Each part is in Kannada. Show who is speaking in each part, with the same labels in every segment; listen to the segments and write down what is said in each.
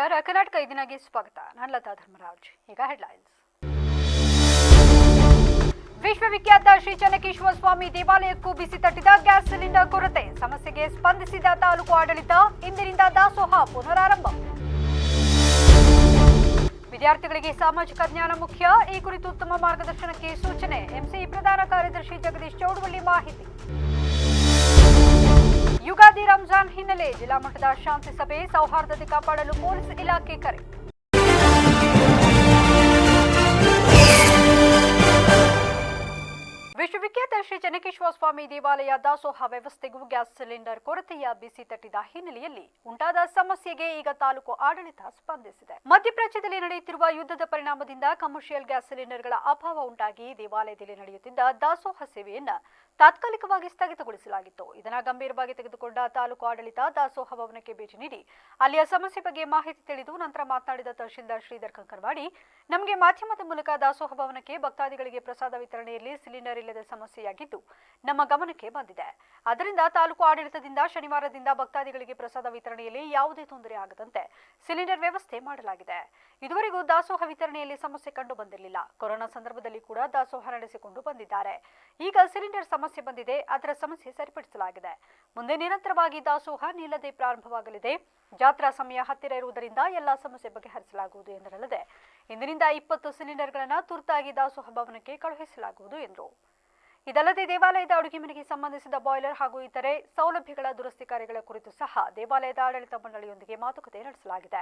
Speaker 1: ನಮಸ್ಕಾರ. ಕರ್ನಾಟಕ ಇದೀನಾಗೆ ಸ್ವಾಗತ. ನಾನು ಲತಾ ಧರ್ಮರಾಜ್. ಈಗ ಹೆಡ್ಲೈನ್ಸ್. ವಿಶ್ವವಿಖ್ಯಾತ ಶ್ರೀ ಚೆನ್ನಕೇಶವ ಸ್ವಾಮಿ ದೇವಾಲಯಕ್ಕೂ ಬಿಸಿ ತಟ್ಟಿದ ಗ್ಯಾಸ್ ಸಿಲಿಂಡರ್ ಕೊರತೆ. ಸಮಸ್ಯೆಗೆ ಸ್ಪಂದಿಸಿದ ತಾಲೂಕು ಆಡಳಿತ. ಇಂದಿನಿಂದ ದಾಸೋಹ ಪುನರಾರಂಭ. ವಿದ್ಯಾರ್ಥಿಗಳಿಗೆ ಸಾಮಾಜಿಕ ಜ್ಞಾನ ಮುಖ್ಯ. ಈ ಕುರಿತು ಉತ್ತಮ ಮಾರ್ಗದರ್ಶನಕ್ಕೆ ಸೂಚನೆ. ಎಂಸಿ ಪ್ರಧಾನ ಕಾರ್ಯದರ್ಶಿ ಜಗದೀಶ್ ಚೌಡವಳ್ಳಿ ಮಾಹಿತಿ. ಯುಗಾದಿ ರಂಜಾನ್ ಹಿನ್ನೆಲೆ ಜಿಲ್ಲಾ ಮಟ್ಟದ ಶಾಂತಿ ಸಭೆ. ಸೌಹಾರ್ದತೆ ಕಾಪಾಡಲು ಪೊಲೀಸ್ ಇಲಾಖೆ ಕರೆ. ವಿಶ್ವವಿಖ್ಯಾತ ಶ್ರೀ ಚೆನ್ನಕೇಶವ ಸ್ವಾಮಿ ದೇವಾಲಯ ದಾಸೋಹ ವ್ಯವಸ್ಥೆಗೂ ಗ್ಯಾಸ್ ಸಿಲಿಂಡರ್ ಕೊರತೆಯ ಬಿಸಿ ತಟ್ಟಿದ ಹಿನ್ನೆಲೆಯಲ್ಲಿ ಉಂಟಾದ ಸಮಸ್ಯೆಗೆ ಈಗ ತಾಲೂಕು ಆಡಳಿತ ಸ್ಪಂದಿಸಿದೆ. ಮಧ್ಯಪ್ರಾಚ್ಯದಲ್ಲಿ ನಡೆಯುತ್ತಿರುವ ಯುದ್ಧದ ಪರಿಣಾಮದಿಂದ ಕಮರ್ಷಿಯಲ್ ಗ್ಯಾಸ್ ಸಿಲಿಂಡರ್ಗಳ ಅಭಾವ ಉಂಟಾಗಿ ದೇವಾಲಯದಲ್ಲಿ ನಡೆಯುತ್ತಿದ್ದ ದಾಸೋಹ ಸೇವೆಯನ್ನ ತಾತ್ಕಾಲಿಕವಾಗಿ ಸ್ಥಗಿತಗೊಳಿಸಲಾಗಿತ್ತು. ಇದನ್ನು ಗಂಭೀರವಾಗಿ ತೆಗೆದುಕೊಂಡ ತಾಲೂಕು ಆಡಳಿತ ದಾಸೋಹ ಭವನಕ್ಕೆ ಭೇಟಿ ನೀಡಿ ಅಲ್ಲಿಯ ಸಮಸ್ಯೆ ಬಗ್ಗೆ ಮಾಹಿತಿ ತಿಳಿದು ನಂತರ ಮಾತನಾಡಿದ ತಹಶೀಲ್ದಾರ್ ಶ್ರೀಧರ್ ಕಂಕರವಾಡಿ, ನಮಗೆ ಮಾಧ್ಯಮದ ಮೂಲಕ ದಾಸೋಹ ಭವನಕ್ಕೆ ಭಕ್ತಾದಿಗಳಿಗೆ ಪ್ರಸಾದ ವಿತರಣೆಯಲ್ಲಿ ಸಿಲಿಂಡರ್ ಇಲ್ಲದ ಸಮಸ್ಯೆಯಾಗಿದ್ದು ನಮ್ಮ ಗಮನಕ್ಕೆ ಬಂದಿದೆ. ಆದ್ದರಿಂದ ತಾಲೂಕು ಆಡಳಿತದಿಂದ ಶನಿವಾರದಿಂದ ಭಕ್ತಾದಿಗಳಿಗೆ ಪ್ರಸಾದ ವಿತರಣೆಯಲ್ಲಿ ಯಾವುದೇ ತೊಂದರೆ ಆಗದಂತೆ ಸಿಲಿಂಡರ್ ವ್ಯವಸ್ಥೆ ಮಾಡಲಾಗಿದೆ. ಇದುವರೆಗೂ ದಾಸೋಹ ವಿತರಣೆಯಲ್ಲಿ ಸಮಸ್ಯೆ ಕಂಡು ಬಂದಿರಲಿಲ್ಲ. ಕೊರೋನಾ ಸಂದರ್ಭದಲ್ಲಿ ಕೂಡ ದಾಸೋಹ ನಡೆಸಿಕೊಂಡು ಬಂದಿದ್ದಾರೆ. ಈಗ ಸಿಲಿಂಡರ್ ಸಮಸ್ಯೆ ಬಂದಿದೆ, ಅದರ ಸಮಸ್ಯೆ ಸರಿಪಡಿಸಲಾಗಿದೆ. ಮುಂದೆ ನಿರಂತರವಾಗಿ ದಾಸೋಹ ನಿಲ್ಲದೆ ಪ್ರಾರಂಭವಾಗಲಿದೆ. ಜಾತ್ರಾ ಸಮಯ ಹತ್ತಿರ ಇರುವುದರಿಂದ ಎಲ್ಲಾ ಸಮಸ್ಯೆ ಬಗೆಹರಿಸಲಾಗುವುದು ಎಂದರಲ್ಲದೆ ಇಂದಿನಿಂದ 20 ಸಿಲಿಂಡರ್ಗಳನ್ನು ತುರ್ತಾಗಿ ದಾಸೋಹ ಭವನಕ್ಕೆ ಕಳುಹಿಸಲಾಗುವುದು ಎಂದರು. ಇದಲ್ಲದೆ ದೇವಾಲಯದ ಅಡುಗೆ ಮನೆಗೆ ಸಂಬಂಧಿಸಿದ ಬಾಯ್ಲರ್ ಹಾಗೂ ಇತರೆ ಸೌಲಭ್ಯಗಳ ದುರಸ್ತಿ ಕಾರ್ಯಗಳ ಕುರಿತು ಸಹ ದೇವಾಲಯದ ಆಡಳಿತ ಮಂಡಳಿಯೊಂದಿಗೆ ಮಾತುಕತೆ ನಡೆಸಲಾಗಿದೆ.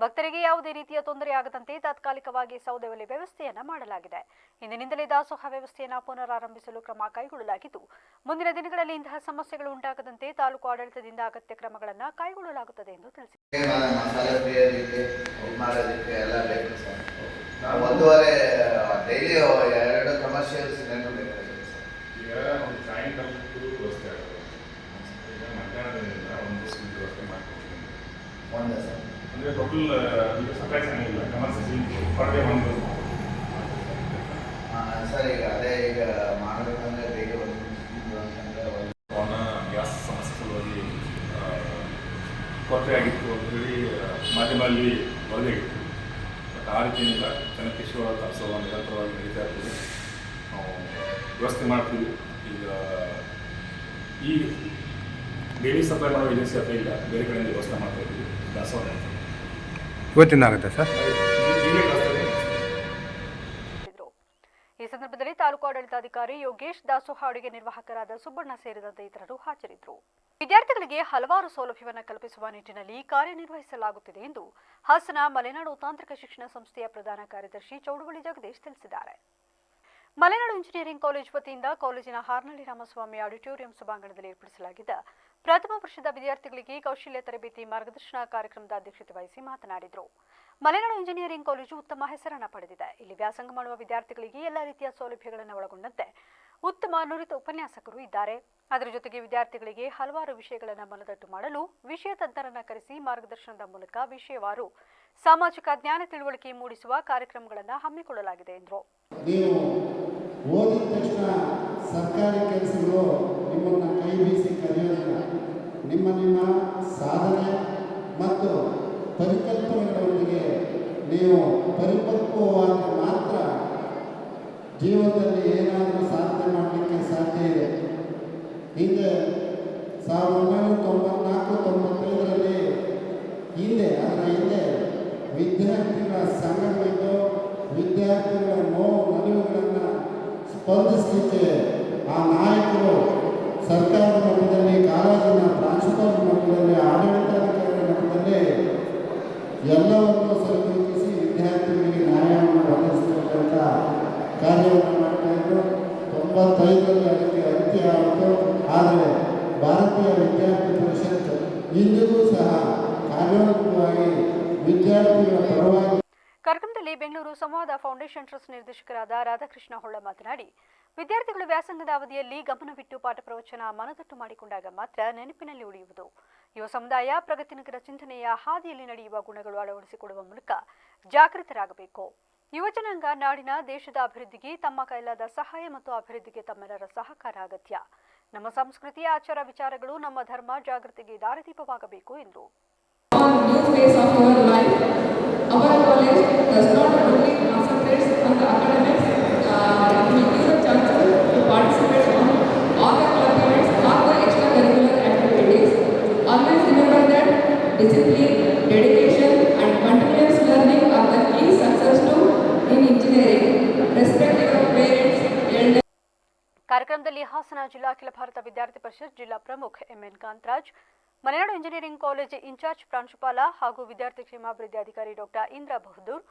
Speaker 1: ಭಕ್ತರಿಗೆ ಯಾವುದೇ ರೀತಿಯ ತೊಂದರೆ ಆಗದಂತೆ ತಾತ್ಕಾಲಿಕವಾಗಿ ಸೌದೆ ಒಲೆ ವ್ಯವಸ್ಥೆಯನ್ನ ಮಾಡಲಾಗಿದೆ. ಇಂದಿನಿಂದಲೇ ದಾಸೋಹ ವ್ಯವಸ್ಥೆಯನ್ನು ಪುನರಾರಂಭಿಸಲು ಕ್ರಮ ಕೈಗೊಳ್ಳಲಾಗಿದ್ದು ಮುಂದಿನ ದಿನಗಳಲ್ಲಿ ಇಂತಹ ಸಮಸ್ಯೆಗಳು ಉಂಟಾಗದಂತೆ ತಾಲೂಕು ಆಡಳಿತದಿಂದ ಅಗತ್ಯ ಕ್ರಮಗಳನ್ನು ಕೈಗೊಳ್ಳಲಾಗುತ್ತದೆ ಎಂದು ತಿಳಿಸಿದರು.
Speaker 2: ಅಂದರೆ ಟೋಟಲ್ ಸಪ್ಲೈಸ್ ಏನಿಲ್ಲ, ಪರ್ಡೆ ಒಂದು
Speaker 3: ಸರ್. ಈಗ ಅದೇ ಈಗ ಮಾಡಬೇಕಂದ್ರೆ ಬೇಗ
Speaker 2: ಗ್ಯಾಸ್ ಸಮಸ್ಯೆ ಸಲುವಾಗಿ ಕೊರತೆ ಆಗಿತ್ತು ಅಂತ ಹೇಳಿ ಮಾಧ್ಯಮದಲ್ಲಿ ವರದಿಯಾಗಿತ್ತು. ಬಟ್ ಆ ರೀತಿಯಿಂದ ಚೆನ್ನಕೇಶವ ದಾಸೋಹ ನಿರಂತರವಾಗಿ ನಡೀತಾ ಇರ್ತೀವಿ, ನಾವು ವ್ಯವಸ್ಥೆ ಮಾಡ್ತೀವಿ. ಈಗ ಡೈಲಿ ಸಪ್ಲೈ ಮಾಡೋ ಏಜೆನ್ಸಿ ಅಥವಾ ಇಲ್ಲ, ಬೇರೆ ಕಡೆಯಿಂದ ವ್ಯವಸ್ಥೆ ಮಾಡ್ತಾ ಇದ್ದೀವಿ. ದಾಸೋಹ
Speaker 4: ಇವತ್ತಿಂದ ಆಗುತ್ತೆ ಸರ್.
Speaker 1: ಈ ಸಂದರ್ಭದಲ್ಲಿ ತಾಲೂಕು ಆಡಳಿತಾಧಿಕಾರಿ ಯೋಗೇಶ್, ದಾಸೋಹ ಅಡುಗೆ ನಿರ್ವಾಹಕರಾದ ಸುಬ್ಬಣ್ಣ ಸೇರಿದಂತೆ ಇತರರು ಹಾಜರಿದ್ದರು. ವಿದ್ಯಾರ್ಥಿಗಳಿಗೆ ಹಲವಾರು ಸೌಲಭ್ಯವನ್ನು ಕಲ್ಪಿಸುವ ನಿಟ್ಟಿನಲ್ಲಿ ಕಾರ್ಯನಿರ್ವಹಿಸಲಾಗುತ್ತಿದೆ ಎಂದು ಹಾಸನ ಮಲೆನಾಡು ತಾಂತ್ರಿಕ ಶಿಕ್ಷಣ ಸಂಸ್ಥೆಯ ಪ್ರಧಾನ ಕಾರ್ಯದರ್ಶಿ ಚೌಡವಳ್ಳಿ ಜಗದೀಶ್ ತಿಳಿಸಿದ್ದಾರೆ. ಮಲೆನಾಡು ಇಂಜಿನಿಯರಿಂಗ್ ಕಾಲೇಜ್ ವತಿಯಿಂದ ಕಾಲೇಜಿನ ಹಾರ್ನಳ್ಳಿ ರಾಮಸ್ವಾಮಿ ಆಡಿಟೋರಿಯಂ ಸಭಾಂಗಣದಲ್ಲಿ ಏರ್ಪಡಿಸಲಾಗಿದ್ದ ಪ್ರಥಮ ವರ್ಷದ ವಿದ್ಯಾರ್ಥಿಗಳಿಗೆ ಕೌಶಲ್ಯ ತರಬೇತಿ ಮಾರ್ಗದರ್ಶನ ಕಾರ್ಯಕ್ರಮದ ಅಧ್ಯಕ್ಷತೆ ವಹಿಸಿ ಮಾತನಾಡಿದರು. ಮಲೆನಾಡು ಇಂಜಿನಿಯರಿಂಗ್ ಕಾಲೇಜು ಉತ್ತಮ ಹೆಸರನ್ನು ಪಡೆದಿದೆ. ಇಲ್ಲಿ ವ್ಯಾಸಂಗ ಮಾಡುವ ವಿದ್ಯಾರ್ಥಿಗಳಿಗೆ ಎಲ್ಲ ರೀತಿಯ ಸೌಲಭ್ಯಗಳನ್ನು ಒಳಗೊಂಡಂತೆ ಉತ್ತಮ ನುರಿತ ಉಪನ್ಯಾಸಕರು ಇದ್ದಾರೆ. ಅದರ ಜೊತೆಗೆ ವಿದ್ಯಾರ್ಥಿಗಳಿಗೆ ಹಲವಾರು ವಿಷಯಗಳನ್ನು ಮನದಟ್ಟು ಮಾಡಲು ವಿಷಯ ತಜ್ಞರನ್ನ ಕರೆಸಿ ಮಾರ್ಗದರ್ಶನದ ಮೂಲಕ ವಿಷಯವಾರು ಸಾಮಾಜಿಕ ಜ್ಞಾನ ತಿಳುವಳಿಕೆ ಮೂಡಿಸುವ ಕಾರ್ಯಕ್ರಮಗಳನ್ನು ಹಮ್ಮಿಕೊಳ್ಳಲಾಗಿದೆ ಎಂದರು.
Speaker 5: ನೀವು ಓದಿದ ತಕ್ಷಣ ಸರ್ಕಾರಿ ಕೆಲಸಗಳು ನಿಮ್ಮನ್ನು ಕೈ ಬೀಸಿ ಕರೆಯೋದಿಲ್ಲ. ನಿಮ್ಮ ಸಾಧನೆ ಮತ್ತು ಪರಿಕಲ್ಪನೆಗಳೊಂದಿಗೆ ನೀವು ಪರಿಪಕ್ವವಾಗಿ ಮಾತ್ರ ಜೀವನದಲ್ಲಿ ಏನಾದರೂ ಸಾಧನೆ ಮಾಡಲಿಕ್ಕೆ ಸಾಧ್ಯ ಇದೆ. ಹಿಂದೆ 1994-95ರಲ್ಲಿ ಅದರ ಹಿಂದೆ ವಿದ್ಯಾರ್ಥಿಗಳ ಸಂಘಟನೆಗಳು ವಿದ್ಯಾರ್ಥಿಗಳ ನೋವು ನಲಿವುಗಳನ್ನು ಸ್ಪಂದಿಸಲಿಕ್ಕೆ ಆ ನಾಯಕರು ಸರ್ಕಾರದ ಮಟ್ಟದಲ್ಲಿ, ಕಾಲೇಜಿನ ಪ್ರಾಂಶುಪಾಲರ ಮಟ್ಟದಲ್ಲಿ, ಆಡಳಿತಾಧಿಕಾರಿಗಳ ಮಟ್ಟದಲ್ಲಿ ಎಲ್ಲವನ್ನೂ ಸರಿದೂಗಿಸಿ ವಿದ್ಯಾರ್ಥಿಗಳಿಗೆ ನ್ಯಾಯವನ್ನು ಒದಗಿಸತಕ್ಕಂಥ ಕಾರ್ಯವನ್ನು ಮಾಡ್ತಾಯಿದ್ರು. 95ರಲ್ಲಿ ಅದಕ್ಕೆ ಅಂತ್ಯ ಆಯಿತು. ಆದರೆ ಭಾರತೀಯ ವಿದ್ಯಾರ್ಥಿ ಪರಿಷತ್ ಇಂದಿಗೂ ಸಹ ಕಾರ್ಯೋನ್ಮುಖವಾಗಿ ವಿದ್ಯಾರ್ಥಿಗಳ ಪರವಾಗಿ.
Speaker 1: ಕಾರ್ಯಕ್ರಮದಲ್ಲಿ ಬೆಂಗಳೂರು ಸಂವಾದ ಫೌಂಡೇಶನ್ ಟ್ರಸ್ಟ್ ನಿರ್ದೇಶಕರಾದ ರಾಧಾಕೃಷ್ಣ ಹೊಳ್ಳ ಮಾತನಾಡಿ, ವಿದ್ಯಾರ್ಥಿಗಳು ವ್ಯಾಸಂಗದ ಅವಧಿಯಲ್ಲಿ ಗಮನವಿಟ್ಟು ಪಾಠ ಪ್ರವಚನ ಮನದಟ್ಟು ಮಾಡಿಕೊಂಡಾಗ ಮಾತ್ರ ನೆನಪಿನಲ್ಲಿ ಉಳಿಯುವುದು. ಯುವ ಸಮುದಾಯ ಪ್ರಗತಿನಗರ ಚಿಂತನೆಯ ಹಾದಿಯಲ್ಲಿ ನಡೆಯುವ ಗುಣಗಳು ಅಳವಡಿಸಿಕೊಡುವ ಮೂಲಕ ಜಾಗೃತರಾಗಬೇಕು. ಯುವಜನಾಂಗ ನಾಡಿನ ದೇಶದ ಅಭಿವೃದ್ಧಿಗೆ ತಮ್ಮ ಕೈಲಾದ ಸಹಾಯ ಮತ್ತು ಅಭಿವೃದ್ಧಿಗೆ ತಮ್ಮೆಲ್ಲರ ಸಹಕಾರ ಅಗತ್ಯ. ನಮ್ಮ ಸಂಸ್ಕೃತಿಯ ಆಚಾರ ವಿಚಾರಗಳು ನಮ್ಮ ಧರ್ಮ ಜಾಗೃತಿಗೆ ದಾರಿದೀಪವಾಗಬೇಕು ಎಂದರು.
Speaker 6: does not only concentrate on the academics, it will give the chances to participate on all the club events, all the extracurricular activities. Always remember that discipline, dedication, and continuous learning are the key success to in engineering. Respect your parents, elders.
Speaker 1: ಕಾರ್ಯಕ್ರಮದಲ್ಲಿ ಹಾಸನ ಜಿಲ್ಲಾ ಅಖಿಲ ಭಾರತ ವಿದ್ಯಾರ್ಥಿ ಪರಿಷತ್ ಜಿಲ್ಲಾ ಪ್ರಮುಖ MN Kantharaj, Malenadu engineering college incharge ಪ್ರಾಂಶುಪಾಲ ಹಾಗೂ ವಿದ್ಯಾರ್ಥಿ ಕ್ಷೇಮಾಭಿವೃದ್ಧಿ ಅಧಿಕಾರಿ ಡಾಕ್ಟರ್ ಇಂದ್ರ ಬಹದ್ದೂರ್,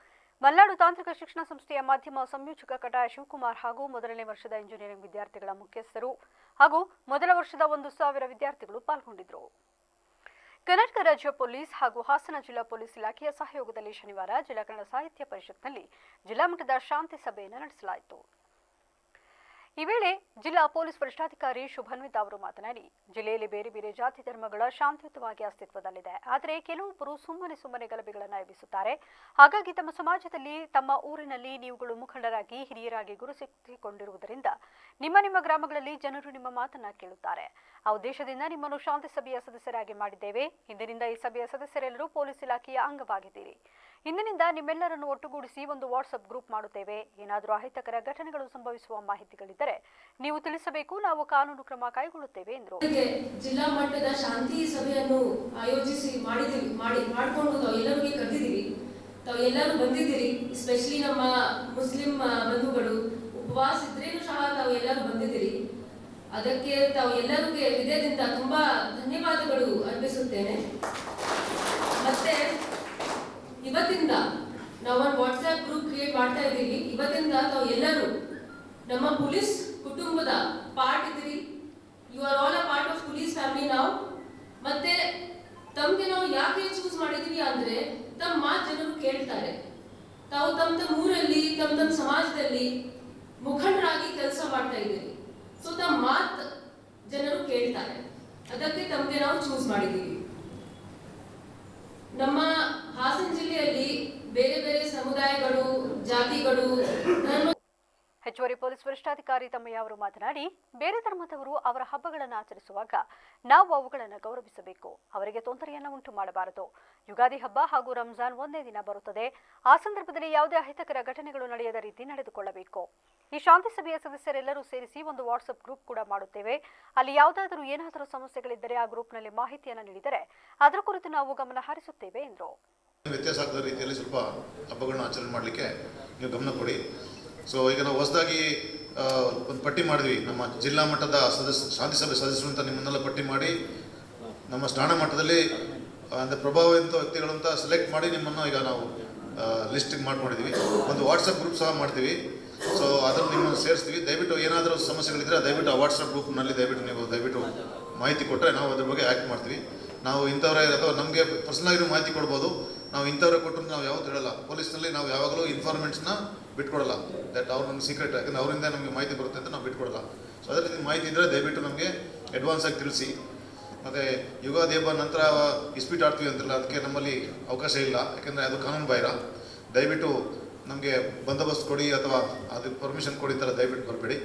Speaker 1: ಮಲೆನಾಡು ತಾಂತ್ರಿಕ ಶಿಕ್ಷಣ ಸಂಸ್ಥೆಯ ಮಾಧ್ಯಮ ಸಂಯೋಜಕ ಕಟಾಯ ಶಿವಕುಮಾರ್ ಹಾಗೂ ಮೊದಲನೇ ವರ್ಷದ ಇಂಜಿನಿಯರಿಂಗ್ ವಿದ್ಯಾರ್ಥಿಗಳ ಮುಖ್ಯಸ್ಥರು ಹಾಗೂ ಮೊದಲ ವರ್ಷದ 1,000 ವಿದ್ಯಾರ್ಥಿಗಳು ಪಾಲ್ಗೊಂಡಿದ್ದರು. ಕರ್ನಾಟಕ ರಾಜ್ಯ ಪೊಲೀಸ್ ಹಾಗೂ ಹಾಸನ ಜಿಲ್ಲಾ ಪೊಲೀಸ್ ಇಲಾಖೆಯ ಸಹಯೋಗದಲ್ಲಿ ಶನಿವಾರ ಜಿಲ್ಲಾ ಕನ್ನಡ ಸಾಹಿತ್ಯ ಪರಿಷತ್ನಲ್ಲಿ ಜಿಲ್ಲಾ ಮಟ್ಟದ ಶಾಂತಿ ಸಭೆಯನ್ನು ನಡೆಸಲಾಯಿತು. ಈ ವೇಳೆ ಜಿಲ್ಲಾ ಪೊಲೀಸ್ ವರಿಷ್ಠಾಧಿಕಾರಿ ಶುಭನ್ವಿತ್ ಅವರು ಮಾತನಾಡಿ, ಜಿಲ್ಲೆಯಲ್ಲಿ ಬೇರೆ ಬೇರೆ ಜಾತಿ ಧರ್ಮಗಳ ಶಾಂತಿಯುತವಾಗಿ ಅಸ್ತಿತ್ವದಲ್ಲಿದೆ. ಆದರೆ ಕೆಲವೊಬ್ಬರು ಸುಮ್ಮನೆ ಗಲಭೆಗಳನ್ನು ಎಬ್ಬಿಸುತ್ತಾರೆ. ಹಾಗಾಗಿ ತಮ್ಮ ಸಮಾಜದಲ್ಲಿ, ತಮ್ಮ ಊರಿನಲ್ಲಿ ನೀವುಗಳು ಮುಖಂಡರಾಗಿ ಹಿರಿಯರಾಗಿ ಗುರುತಿಸಿಕೊಂಡಿರುವುದರಿಂದ ನಿಮ್ಮ ಗ್ರಾಮಗಳಲ್ಲಿ ಜನರು ನಿಮ್ಮ ಮಾತನ್ನ ಕೇಳುತ್ತಾರೆ. ಆ ಉದ್ದೇಶದಿಂದ ನಿಮ್ಮನ್ನು ಶಾಂತಿ ಸಭೆಯ ಸದಸ್ಯರಾಗಿ ಮಾಡಿದ್ದೇವೆ. ಇಂದಿನಿಂದ ಈ ಸಭೆಯ ಸದಸ್ಯರೆಲ್ಲರೂ ಪೊಲೀಸ್ ಇಲಾಖೆಯ ಅಂಗವಾಗಿದ್ದೀರಿ. ಇಂದಿನಿಂದ ನಿಮ್ಮೆಲ್ಲರನ್ನು ಒಟ್ಟುಗೂಡಿಸಿ ಒಂದು ವಾಟ್ಸ್ಆಪ್ ಗ್ರೂಪ್ ಮಾಡುತ್ತೇವೆ. ಏನಾದರೂ ಅಹಿತಕರ ಘಟನೆಗಳು ಸಂಭವಿಸುವ ಮಾಹಿತಿಗಳಿದ್ದರೆ ನೀವು ತಿಳಿಸಬೇಕು, ನಾವು ಕಾನೂನು ಕ್ರಮ ಕೈಗೊಳ್ಳುತ್ತೇವೆ ಎಂದರು.
Speaker 7: ಜಿಲ್ಲಾ ಮಟ್ಟದ ಶಾಂತಿ ಸಭೆಯನ್ನು ಆಯೋಜಿಸಿ ಮಾಡಿಕೊಂಡು ತಾವೆಲ್ಲರಿಗೆ ಕರೆದಿದ್ದೀವಿ. ತಾವೆಲ್ಲರೂ ಬಂದಿದ್ದೀರಿ. ಎಸ್ಪೆಷಲಿ ನಮ್ಮ ಮುಸ್ಲಿಂ ಬಂಧುಗಳು ಉಪವಾಸ ಇದ್ರೇನು ಸಹ ತಾವೆಲ್ಲರೂ ಬಂದಿದ್ದೀರಿ. ಅದಕ್ಕೆ ತಾವೆಲ್ಲರಿಗೆ ಹೃದಯದಿಂದ ತುಂಬಾ ಧನ್ಯವಾದಗಳು ಅರ್ಪಿಸುತ್ತೇನೆ. ಮತ್ತೆ ಇವತ್ತಿಂದ ನಾವು ಒಂದು ವಾಟ್ಸ್ಆಪ್ ಗ್ರೂಪ್ ಕ್ರಿಯೇಟ್ ಮಾಡ್ತಾ ಇದ್ದೀವಿ. ಇವತ್ತಿಂದ ತಾವು ಎಲ್ಲರೂ ನಮ್ಮ ಪೊಲೀಸ್ ಕುಟುಂಬದ ಪಾರ್ಟ್ ಇದ್ದೀರಿ. You are all a part of police family ನಾವು. ಮತ್ತೆ ತಮಗೆ ನಾವು ಯಾಕೆ ಚೂಸ್ ಮಾಡಿದೀವಿ ಅಂದ್ರೆ ತಮ್ಮ ಮಾತು ಜನರು ಕೇಳ್ತಾರೆ. ತಾವು ತಮ್ಮ ಊರಲ್ಲಿ ತಮ್ಮ ಸಮಾಜದಲ್ಲಿ ಮುಖಂಡರಾಗಿ ಕೆಲಸ ಮಾಡ್ತಾ ಇದ್ದೀರಿ. ಸೊ ತಮ್ಮ ಮಾತು ಜನರು ಕೇಳ್ತಾರೆ. ಅದಕ್ಕೆ ತಮಗೆ ನಾವು ಚೂಸ್ ಮಾಡಿದ್ದೀವಿ. ನಮ್ಮ ಹಾಸನ ಜಿಲ್ಲೆಯಲ್ಲಿ ಬೇರೆ ಬೇರೆ ಸಮುದಾಯಗಳು, ಜಾತಿಗಳು, ಧರ್ಮ.
Speaker 1: ಹೆಚ್ಚುವರಿ ಪೊಲೀಸ್ ವರಿಷ್ಠಾಧಿಕಾರಿ ತಮ್ಮಯ್ಯ ಅವರು ಮಾತನಾಡಿ, ಬೇರೆ ಧರ್ಮದವರು ಅವರ ಹಬ್ಬಗಳನ್ನು ಆಚರಿಸುವಾಗ ನಾವು ಅವುಗಳನ್ನು ಗೌರವಿಸಬೇಕು. ಅವರಿಗೆ ತೊಂದರೆಯನ್ನು ಉಂಟು ಮಾಡಬಾರದು. ಯುಗಾದಿ ಹಬ್ಬ ಹಾಗೂ ರಂಜಾನ್ ಒಂದೇ ದಿನ ಬರುತ್ತದೆ. ಆ ಸಂದರ್ಭದಲ್ಲಿ ಯಾವುದೇ ಅಹಿತಕರ ಘಟನೆಗಳು ನಡೆಯದ ರೀತಿ ನಡೆದುಕೊಳ್ಳಬೇಕು. ಈ ಶಾಂತಿ ಸಭೆಯ ಸದಸ್ಯರೆಲ್ಲರೂ ಸೇರಿಸಿ ಒಂದು ವಾಟ್ಸ್ಆಪ್ ಗ್ರೂಪ್ ಕೂಡ ಮಾಡುತ್ತೇವೆ. ಅಲ್ಲಿ ಯಾವುದಾದರೂ ಏನಾದರೂ ಸಮಸ್ಯೆಗಳಿದ್ದರೆ ಆ ಗ್ರೂಪ್ನಲ್ಲಿ ಮಾಹಿತಿಯನ್ನು ನೀಡಿದರೆ ಅದರ ಕುರಿತು ನಾವು ಗಮನ ಹರಿಸುತ್ತೇವೆ ಎಂದರು.
Speaker 8: ವ್ಯತ್ಯಾಸ ಆಗದ ರೀತಿಯಲ್ಲಿ ಸ್ವಲ್ಪ ಹಬ್ಬಗಳನ್ನ ಆಚರಣೆ ಮಾಡಲಿಕ್ಕೆ ನೀವು ಗಮನ ಕೊಡಿ. ಸೊ ಈಗ ನಾವು ಹೊಸದಾಗಿ ಒಂದು ಪಟ್ಟಿ ಮಾಡಿದ್ವಿ. ನಮ್ಮ ಜಿಲ್ಲಾ ಮಟ್ಟದ ಶಾಂತಿ ಸಭೆ ಸದಸ್ಯರು ಅಂತ ನಿಮ್ಮನ್ನೆಲ್ಲ ಪಟ್ಟಿ ಮಾಡಿ ನಮ್ಮ ಸ್ಥಾನ ಮಟ್ಟದಲ್ಲಿ ಅಂದರೆ ಪ್ರಭಾವಿತ ವ್ಯಕ್ತಿಗಳು ಅಂತ ಸೆಲೆಕ್ಟ್ ಮಾಡಿ ನಿಮ್ಮನ್ನು ಈಗ ನಾವು ಲಿಸ್ಟಿಗೆ ಮಾಡ್ಕೊಂಡಿದ್ದೀವಿ. ಒಂದು ವಾಟ್ಸಪ್ ಗ್ರೂಪ್ ಸಹ ಮಾಡ್ತೀವಿ. ಸೊ ಅದನ್ನು ನಿಮ್ಮನ್ನು ಸೇರಿಸ್ತೀವಿ. ದಯವಿಟ್ಟು ಏನಾದರೂ ಸಮಸ್ಯೆಗಳಿದ್ದರೆ ದಯವಿಟ್ಟು ಆ ವಾಟ್ಸಪ್ ಗ್ರೂಪ್ನಲ್ಲಿ ದಯವಿಟ್ಟು ಮಾಹಿತಿ ಕೊಟ್ಟರೆ ನಾವು ಅದ್ರ ಬಗ್ಗೆ ಆ್ಯಕ್ಟ್ ಮಾಡ್ತೀವಿ. ನಾವು ಇಂಥವರೇ ಅಥವಾ ನಮಗೆ ಪರ್ಸನಲಾಗಿ ಮಾಹಿತಿ ಕೊಡ್ಬೋದು. ನಾವು ಇಂಥವ್ರೆ ಕೊಟ್ಟರು ನಾವು ಯಾವತ್ತೂ ಹೇಳಲ್ಲ. ಪೊಲೀಸ್ನಲ್ಲಿ ನಾವು ಯಾವಾಗಲೂ ಇನ್ಫಾರ್ಮೆಂಟ್ಸ್ನ ಬಿಟ್ಕೊಡಲ್ಲ. ದಟ್ ಅವ್ರು ನಮ್ಗೆ ಸೀಕ್ರೆಟ್, ಯಾಕಂದರೆ ಅವರಿಂದ ನಮಗೆ ಮಾಹಿತಿ ಬರುತ್ತೆ ಅಂತ ನಾವು ಬಿಟ್ಕೊಡಲ್ಲ. ಸೊ ಅದೇ ರೀತಿ ಮಾಹಿತಿ ಇದ್ದರೆ ದಯವಿಟ್ಟು ನಮಗೆ ಅಡ್ವಾನ್ಸಾಗಿ ತಿಳಿಸಿ. ಮತ್ತು ಯುಗಾದಿ ಹಬ್ಬ ನಂತರ ಇಸ್ಪೀಟ್ ಆಡ್ತೀವಿ ಅಂತಿಲ್ಲ, ಅದಕ್ಕೆ ನಮ್ಮಲ್ಲಿ ಅವಕಾಶ ಇಲ್ಲ. ಯಾಕೆಂದರೆ ಅದು ಕಾನೂನು ಬಾಹಿರ. ದಯವಿಟ್ಟು ನಮಗೆ ಬಂದೋಬಸ್ತ್ ಕೊಡಿ ಅಥವಾ ಅದಕ್ಕೆ ಪರ್ಮಿಷನ್ ಕೊಡಿ ಥರ ದಯವಿಟ್ಟು ಬರಬೇಡಿ.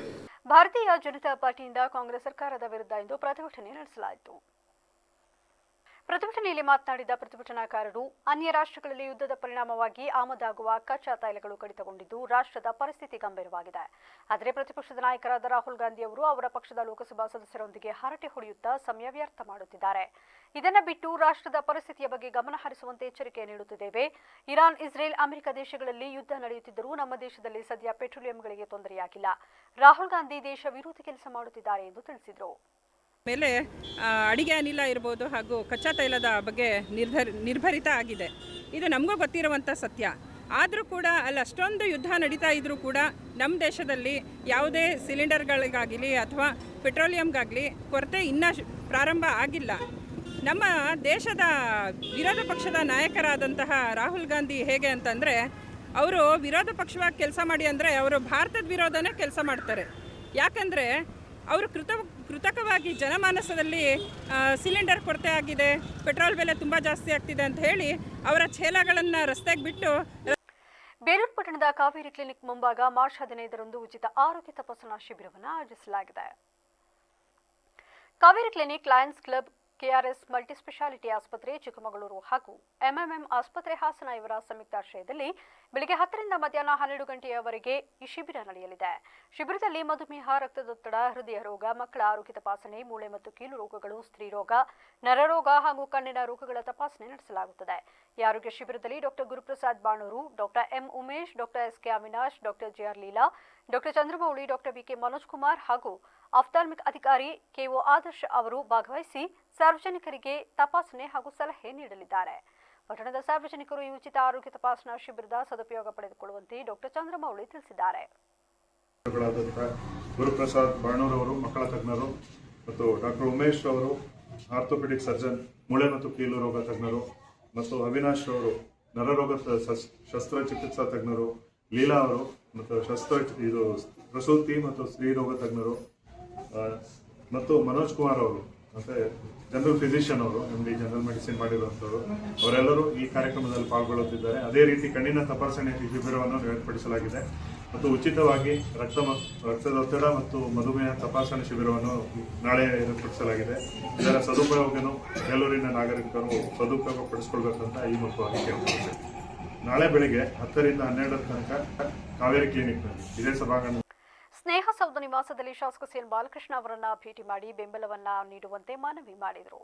Speaker 1: ಭಾರತೀಯ ಜನತಾ ಪಾರ್ಟಿಯಿಂದ ಕಾಂಗ್ರೆಸ್ ಸರ್ಕಾರದ ವಿರುದ್ಧ ಇಂದು ಪ್ರತಿಭಟನೆ ನಡೆಸಲಾಯಿತು. ಪ್ರತಿಭಟನೆಯಲ್ಲಿ ಮಾತನಾಡಿದ ಪ್ರತಿಭಟನಾಕಾರರು, ಅನ್ಯ ರಾಷ್ಟ್ರಗಳಲ್ಲಿ ಯುದ್ಧದ ಪರಿಣಾಮವಾಗಿ ಆಮದಾಗುವ ಕಚ್ಚಾ ತೈಲಗಳು ಕಡಿತಗೊಂಡಿದ್ದು ರಾಷ್ಟ್ರದ ಪರಿಸ್ಥಿತಿ ಗಂಭೀರವಾಗಿದೆ. ಆದರೆ ಪ್ರತಿಪಕ್ಷದ ನಾಯಕರಾದ ರಾಹುಲ್ ಗಾಂಧಿ ಅವರು ಅವರ ಪಕ್ಷದ ಲೋಕಸಭಾ ಸದಸ್ಯರೊಂದಿಗೆ ಹರಟೆ ಹೊಡೆಯುತ್ತಾ ಸಮಯ ವ್ಯರ್ಥ ಮಾಡುತ್ತಿದ್ದಾರೆ. ಇದನ್ನು ಬಿಟ್ಟು ರಾಷ್ಟ್ರದ ಪರಿಸ್ಥಿತಿಯ ಬಗ್ಗೆ ಗಮನ ಹರಿಸುವಂತೆ ಎಚ್ಚರಿಕೆ ನೀಡುತ್ತಿದ್ದೇವೆ. ಇರಾನ್, ಇಸ್ರೇಲ್, ಅಮೆರಿಕ ದೇಶಗಳಲ್ಲಿ ಯುದ್ಧ ನಡೆಯುತ್ತಿದ್ದರೂ ನಮ್ಮ ದೇಶದಲ್ಲಿ ಸದ್ಯ ಪೆಟ್ರೋಲಿಯಂಗಳಿಗೆ ತೊಂದರೆಯಾಗಿಲ್ಲ. ರಾಹುಲ್ ಗಾಂಧಿ ದೇಶ ವಿರೋಧಿ ಕೆಲಸ ಮಾಡುತ್ತಿದ್ದಾರೆ ಎಂದು ತಿಳಿಸಿದರು.
Speaker 9: ಮೇಲೆ ಅಡಿಗೆ ಅನಿಲ ಇರ್ಬೋದು ಹಾಗೂ ಕಚ್ಚಾ ತೈಲದ ಬಗ್ಗೆ ನಿರ್ಭರಿತ ಆಗಿದೆ. ಇದು ನಮಗೂ ಗೊತ್ತಿರುವಂಥ ಸತ್ಯ. ಆದರೂ ಕೂಡ ಅಲ್ಲಿ ಅಷ್ಟೊಂದು ಯುದ್ಧ ನಡೀತಾ ಇದ್ದರೂ ಕೂಡ ನಮ್ಮ ದೇಶದಲ್ಲಿ ಯಾವುದೇ ಸಿಲಿಂಡರ್ಗಳಿಗಾಗಲಿ ಅಥವಾ ಪೆಟ್ರೋಲಿಯಂಗಾಗಲಿ ಕೊರತೆ ಇನ್ನೂ ಪ್ರಾರಂಭ ಆಗಿಲ್ಲ. ನಮ್ಮ ದೇಶದ ವಿರೋಧ ಪಕ್ಷದ ನಾಯಕರಾದಂತಹ ರಾಹುಲ್ ಗಾಂಧಿ ಹೇಗೆ ಅಂತಂದರೆ, ಅವರು ವಿರೋಧ ಪಕ್ಷವಾಗಿ ಕೆಲಸ ಮಾಡಿ ಅಂದರೆ ಅವರು ಭಾರತದ ವಿರೋಧನೇ ಕೆಲಸ ಮಾಡ್ತಾರೆ. ಯಾಕಂದರೆ ಅವರು ಕೃತಕವಾಗಿ ಜನಮಾನಸದಲ್ಲಿ ಸಿಲಿಂಡರ್ ಕೊರತೆ ಆಗಿದೆ, ಪೆಟ್ರೋಲ್ ಬೆಲೆ ತುಂಬ ಜಾಸ್ತಿ ಆಗ್ತಿದೆ ಅಂತ ಹೇಳಿ ಅವರ ಛೇಲಗಳನ್ನು ರಸ್ತೆಗೆ ಬಿಟ್ಟು.
Speaker 1: ಬೇಲೂರು ಪಟ್ಟಣದ ಕಾವೇರಿ ಕ್ಲಿನಿಕ್ ಮುಂಭಾಗ ಮಾರ್ಚ್ 15ರಂದು ಉಚಿತ ಆರೋಗ್ಯ ತಪಾಸಣಾ ಶಿಬಿರವನ್ನು ಆಯೋಜಿಸಲಾಗಿದೆ. Kaveri clinic, Lions club, KRS multispeciality ಆಸ್ಪತ್ರೆ ಚಿಕ್ಕಮಗಳೂರು ಹಾಗೂ ಎಂಎಂಎಂ ಆಸ್ಪತ್ರೆ ಹಾಸನ ಇವರ ಸಂಯುಕ್ತಾಶ್ರಯದಲ್ಲಿ ಬೆಳಗ್ಗೆ 10 ರಿಂದ ಮಧ್ಯಾಹ್ನ 12 ಗಂಟೆಯವರೆಗೆ ಈ ಶಿಬಿರ ನಡೆಯಲಿದೆ. ಶಿಬಿರದಲ್ಲಿ ಮಧುಮೇಹ, ರಕ್ತದೊತ್ತಡ, ಹೃದಯ ರೋಗ, ಮಕ್ಕಳ ಆರೋಗ್ಯ ತಪಾಸಣೆ, ಮೂಳೆ ಮತ್ತು ಕೀಲು ರೋಗಗಳು, ಸ್ತ್ರೀ ರೋಗ, ನರರೋಗ ಹಾಗೂ ಕಣ್ಣಿನ ರೋಗಗಳ ತಪಾಸಣೆ ನಡೆಸಲಾಗುತ್ತದೆ. ಈ ಆರೋಗ್ಯ ಶಿಬಿರದಲ್ಲಿ doctor Guruprasad Banuru, doctor M Umesh, doctor SK Avinash, doctor GR Leela, doctor Chandramouli, doctor BK Manoj Kumar ಹಾಗೂ ಆಫ್ತಾಲ್ಮಿಕ್ ಅಧಿಕಾರಿ ಕೆಒ ಆದರ್ಶ್ ಅವರು ಭಾಗವಹಿಸಿ ಸಾರ್ವಜನಿಕರಿಗೆ ತಪಾಸಣೆ ಹಾಗೂ ಸಲಹೆ ನೀಡಲಿದ್ದಾರೆ. ಪಟ್ಟಣದ ಸಾರ್ವಜನಿಕರು ಈ ಉಚಿತ ಆರೋಗ್ಯ ತಪಾಸಣಾ ಶಿಬಿರದ ಸದುಪಯೋಗ ಪಡೆದುಕೊಳ್ಳುವಂತೆ ಡಾಕ್ಟರ್ ಚಂದ್ರಮೌಳಿ ತಿಳಿಸಿದ್ದಾರೆ.
Speaker 2: ಗುರುಪ್ರಸಾದ್ ಬಾಣೂರ್ ಅವರು ಮಕ್ಕಳ ತಜ್ಞರು ಮತ್ತು ಡಾಕ್ಟರ್ ಉಮೇಶ್ ಅವರು ಆರ್ಥೋಪೆಡಿಕ್ ಸರ್ಜನ್, ಮೂಳೆ ಮತ್ತು ಕೀಲು ರೋಗ ತಜ್ಞರು ಮತ್ತು ಅವಿನಾಶ್ ಅವರು ನರರೋಗ ಶಸ್ತ್ರಚಿಕಿತ್ಸಾ ತಜ್ಞರು, ಲೀಲಾ ಅವರು ಮತ್ತು ಪ್ರಸೂತಿ ಮತ್ತು ಸ್ತ್ರೀ ರೋಗ ತಜ್ಞರು ಮತ್ತು ಮನೋಜ್ ಕುಮಾರ್ ಅವರು ಮತ್ತು ಜನರಲ್ ಫಿಸಿಷಿಯನ್ ಅವರು MD ಜನರಲ್ ಮೆಡಿಸಿನ್ ಮಾಡಿರುವಂಥವರು ಅವರೆಲ್ಲರೂ ಈ ಕಾರ್ಯಕ್ರಮದಲ್ಲಿ ಪಾಲ್ಗೊಳ್ಳುತ್ತಿದ್ದಾರೆ. ಅದೇ ರೀತಿ ಕಣ್ಣಿನ ತಪಾಸಣೆ ಶಿಬಿರವನ್ನು ಏರ್ಪಡಿಸಲಾಗಿದೆ ಮತ್ತು ಉಚಿತವಾಗಿ ರಕ್ತದೊತ್ತಡ ಮತ್ತು ಮಧುಮೇಹ ತಪಾಸಣೆ ಶಿಬಿರವನ್ನು ನಾಳೆ ಏರ್ಪಡಿಸಲಾಗಿದೆ. ಇದರ ಸದುಪಯೋಗವನ್ನು ಬೇಲೂರಿನ ನಾಗರಿಕರು ಸದುಪಯೋಗ ಪಡಿಸಿಕೊಳ್ಬೇಕಂತ ಈ ಮುಖವಾಗಿ ಕೇಳ್ಕೊಳ್ತೇವೆ. ನಾಳೆ ಬೆಳಿಗ್ಗೆ 10 ರಿಂದ 12 ತನಕ ಕಾವೇರಿ ಕ್ಲಿನಿಕ್ನಲ್ಲಿ ಇದೇ ಸಭಾಂಗಣ
Speaker 1: ಸ್ನೇಹ ಸೌಧ ನಿವಾಸದಲ್ಲಿ ಶಾಸಕ ಸಿಎನ್ ಬಾಲಕೃಷ್ಣ ಅವರನ್ನ ಭೇಟಿ ಮಾಡಿ ಬೆಂಬಲವನ್ನ ನೀಡುವಂತೆ ಮನವಿ ಮಾಡಿದರು.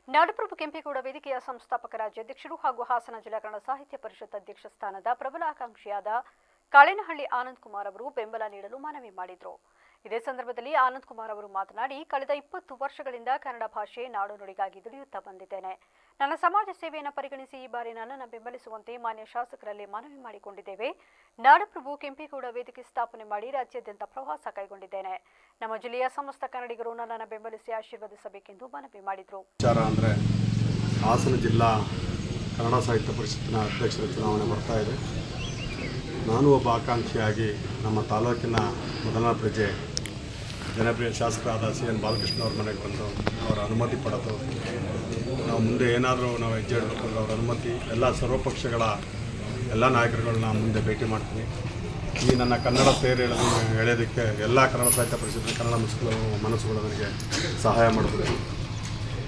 Speaker 1: ನಾಡಪ್ರಭು ಕೆಂಪೇಗೌಡ ವೇದಿಕೆಯ ಸಂಸ್ಥಾಪಕ ರಾಜ್ಯಾಧ್ಯಕ್ಷರು ಹಾಗೂ ಹಾಸನ ಜಿಲ್ಲಾ ಕನ್ನಡ ಸಾಹಿತ್ಯ ಪರಿಷತ್ ಅಧ್ಯಕ್ಷ ಸ್ಥಾನದ ಪ್ರಬಲ ಆಕಾಂಕ್ಷಿಯಾದ ಕಾಳೇನಹಳ್ಳಿ ಆನಂದ್ ಕುಮಾರ್ ಅವರು ಬೆಂಬಲ ನೀಡಲು ಮನವಿ ಮಾಡಿದರು. ಇದೇ ಸಂದರ್ಭದಲ್ಲಿ ಆನಂದ್ ಕುಮಾರ್ ಅವರು ಮಾತನಾಡಿ, ಕಳೆದ 20 ವರ್ಷಗಳಿಂದ ಕನ್ನಡ ಭಾಷೆ ನಾಡು ನುಡಿಗಾಗಿ ದುಡಿಯುತ್ತಾ ಬಂದಿದ್ದೇನೆ. ನನ್ನ ಸಮಾಜ ಸೇವೆಯನ್ನು ಪರಿಗಣಿಸಿ ಈ ಬಾರಿ ನನ್ನನ್ನು ಬೆಂಬಲಿಸುವಂತೆ ಮಾನ್ಯ ಶಾಸಕರಲ್ಲಿ ಮನವಿ ಮಾಡಿಕೊಂಡಿದ್ದೇವೆ. ನಾಡಪ್ರಭು ಕೆಂಪೇಗೌಡ ವೇದಿಕೆ ಸ್ಥಾಪನೆ ಮಾಡಿ ರಾಜ್ಯಾದ್ಯಂತ ಪ್ರವಾಸ ಕೈಗೊಂಡಿದ್ದೇನೆ. ನಮ್ಮ ಜಿಲ್ಲೆಯ ಸಮಸ್ತ ಕನ್ನಡಿಗರು ನನ್ನನ್ನು ಬೆಂಬಲಿಸಿ ಆಶೀರ್ವದಿಸಬೇಕೆಂದು ಮನವಿ ಮಾಡಿದರು.
Speaker 10: ಅಂದರೆ ಹಾಸನ ಜಿಲ್ಲಾ ಕನ್ನಡ ಸಾಹಿತ್ಯ ಪರಿಷತ್ತಿನ ಅಧ್ಯಕ್ಷರ ಚುನಾವಣೆ ಬರ್ತಾ ಇದೆ. ನಾನು ಒಬ್ಬ ಆಕಾಂಕ್ಷಿಯಾಗಿ ನಮ್ಮ ತಾಲೂಕಿನ ಮೊದಲನೇ ಪ್ರಜೆ ಜನಪ್ರಿಯ ಶಾಸಕರಾದ ಸಿಎನ್ ಬಾಲಕೃಷ್ಣ ಅವ್ರ ಮನೆಗೆ ಬಂದು ಅವರ ಅನುಮತಿ ಪಡೆದು ನಾವು ಮುಂದೆ ಏನಾದರೂ ನಾವು ಹೆಜ್ಜೆ ಇಡಬೇಕಂದ್ರೆ ಅವರ ಅನುಮತಿ ಎಲ್ಲ ಸರ್ವಪಕ್ಷಗಳ ಎಲ್ಲ ನಾಯಕರುಗಳನ್ನ ಮುಂದೆ ಭೇಟಿ ಮಾಡ್ತೀನಿ. ಈ ನನ್ನ ಕನ್ನಡ ತೇರು ಎಳೆಯೋದಕ್ಕೆ ಎಲ್ಲ ಕನ್ನಡ ಸಾಹಿತ್ಯ ಪರಿಷತ್ತಿನ ಕನ್ನಡ ಮನಸ್ಸುಗಳು ನನಗೆ ಸಹಾಯ ಮಾಡಬೇಕು.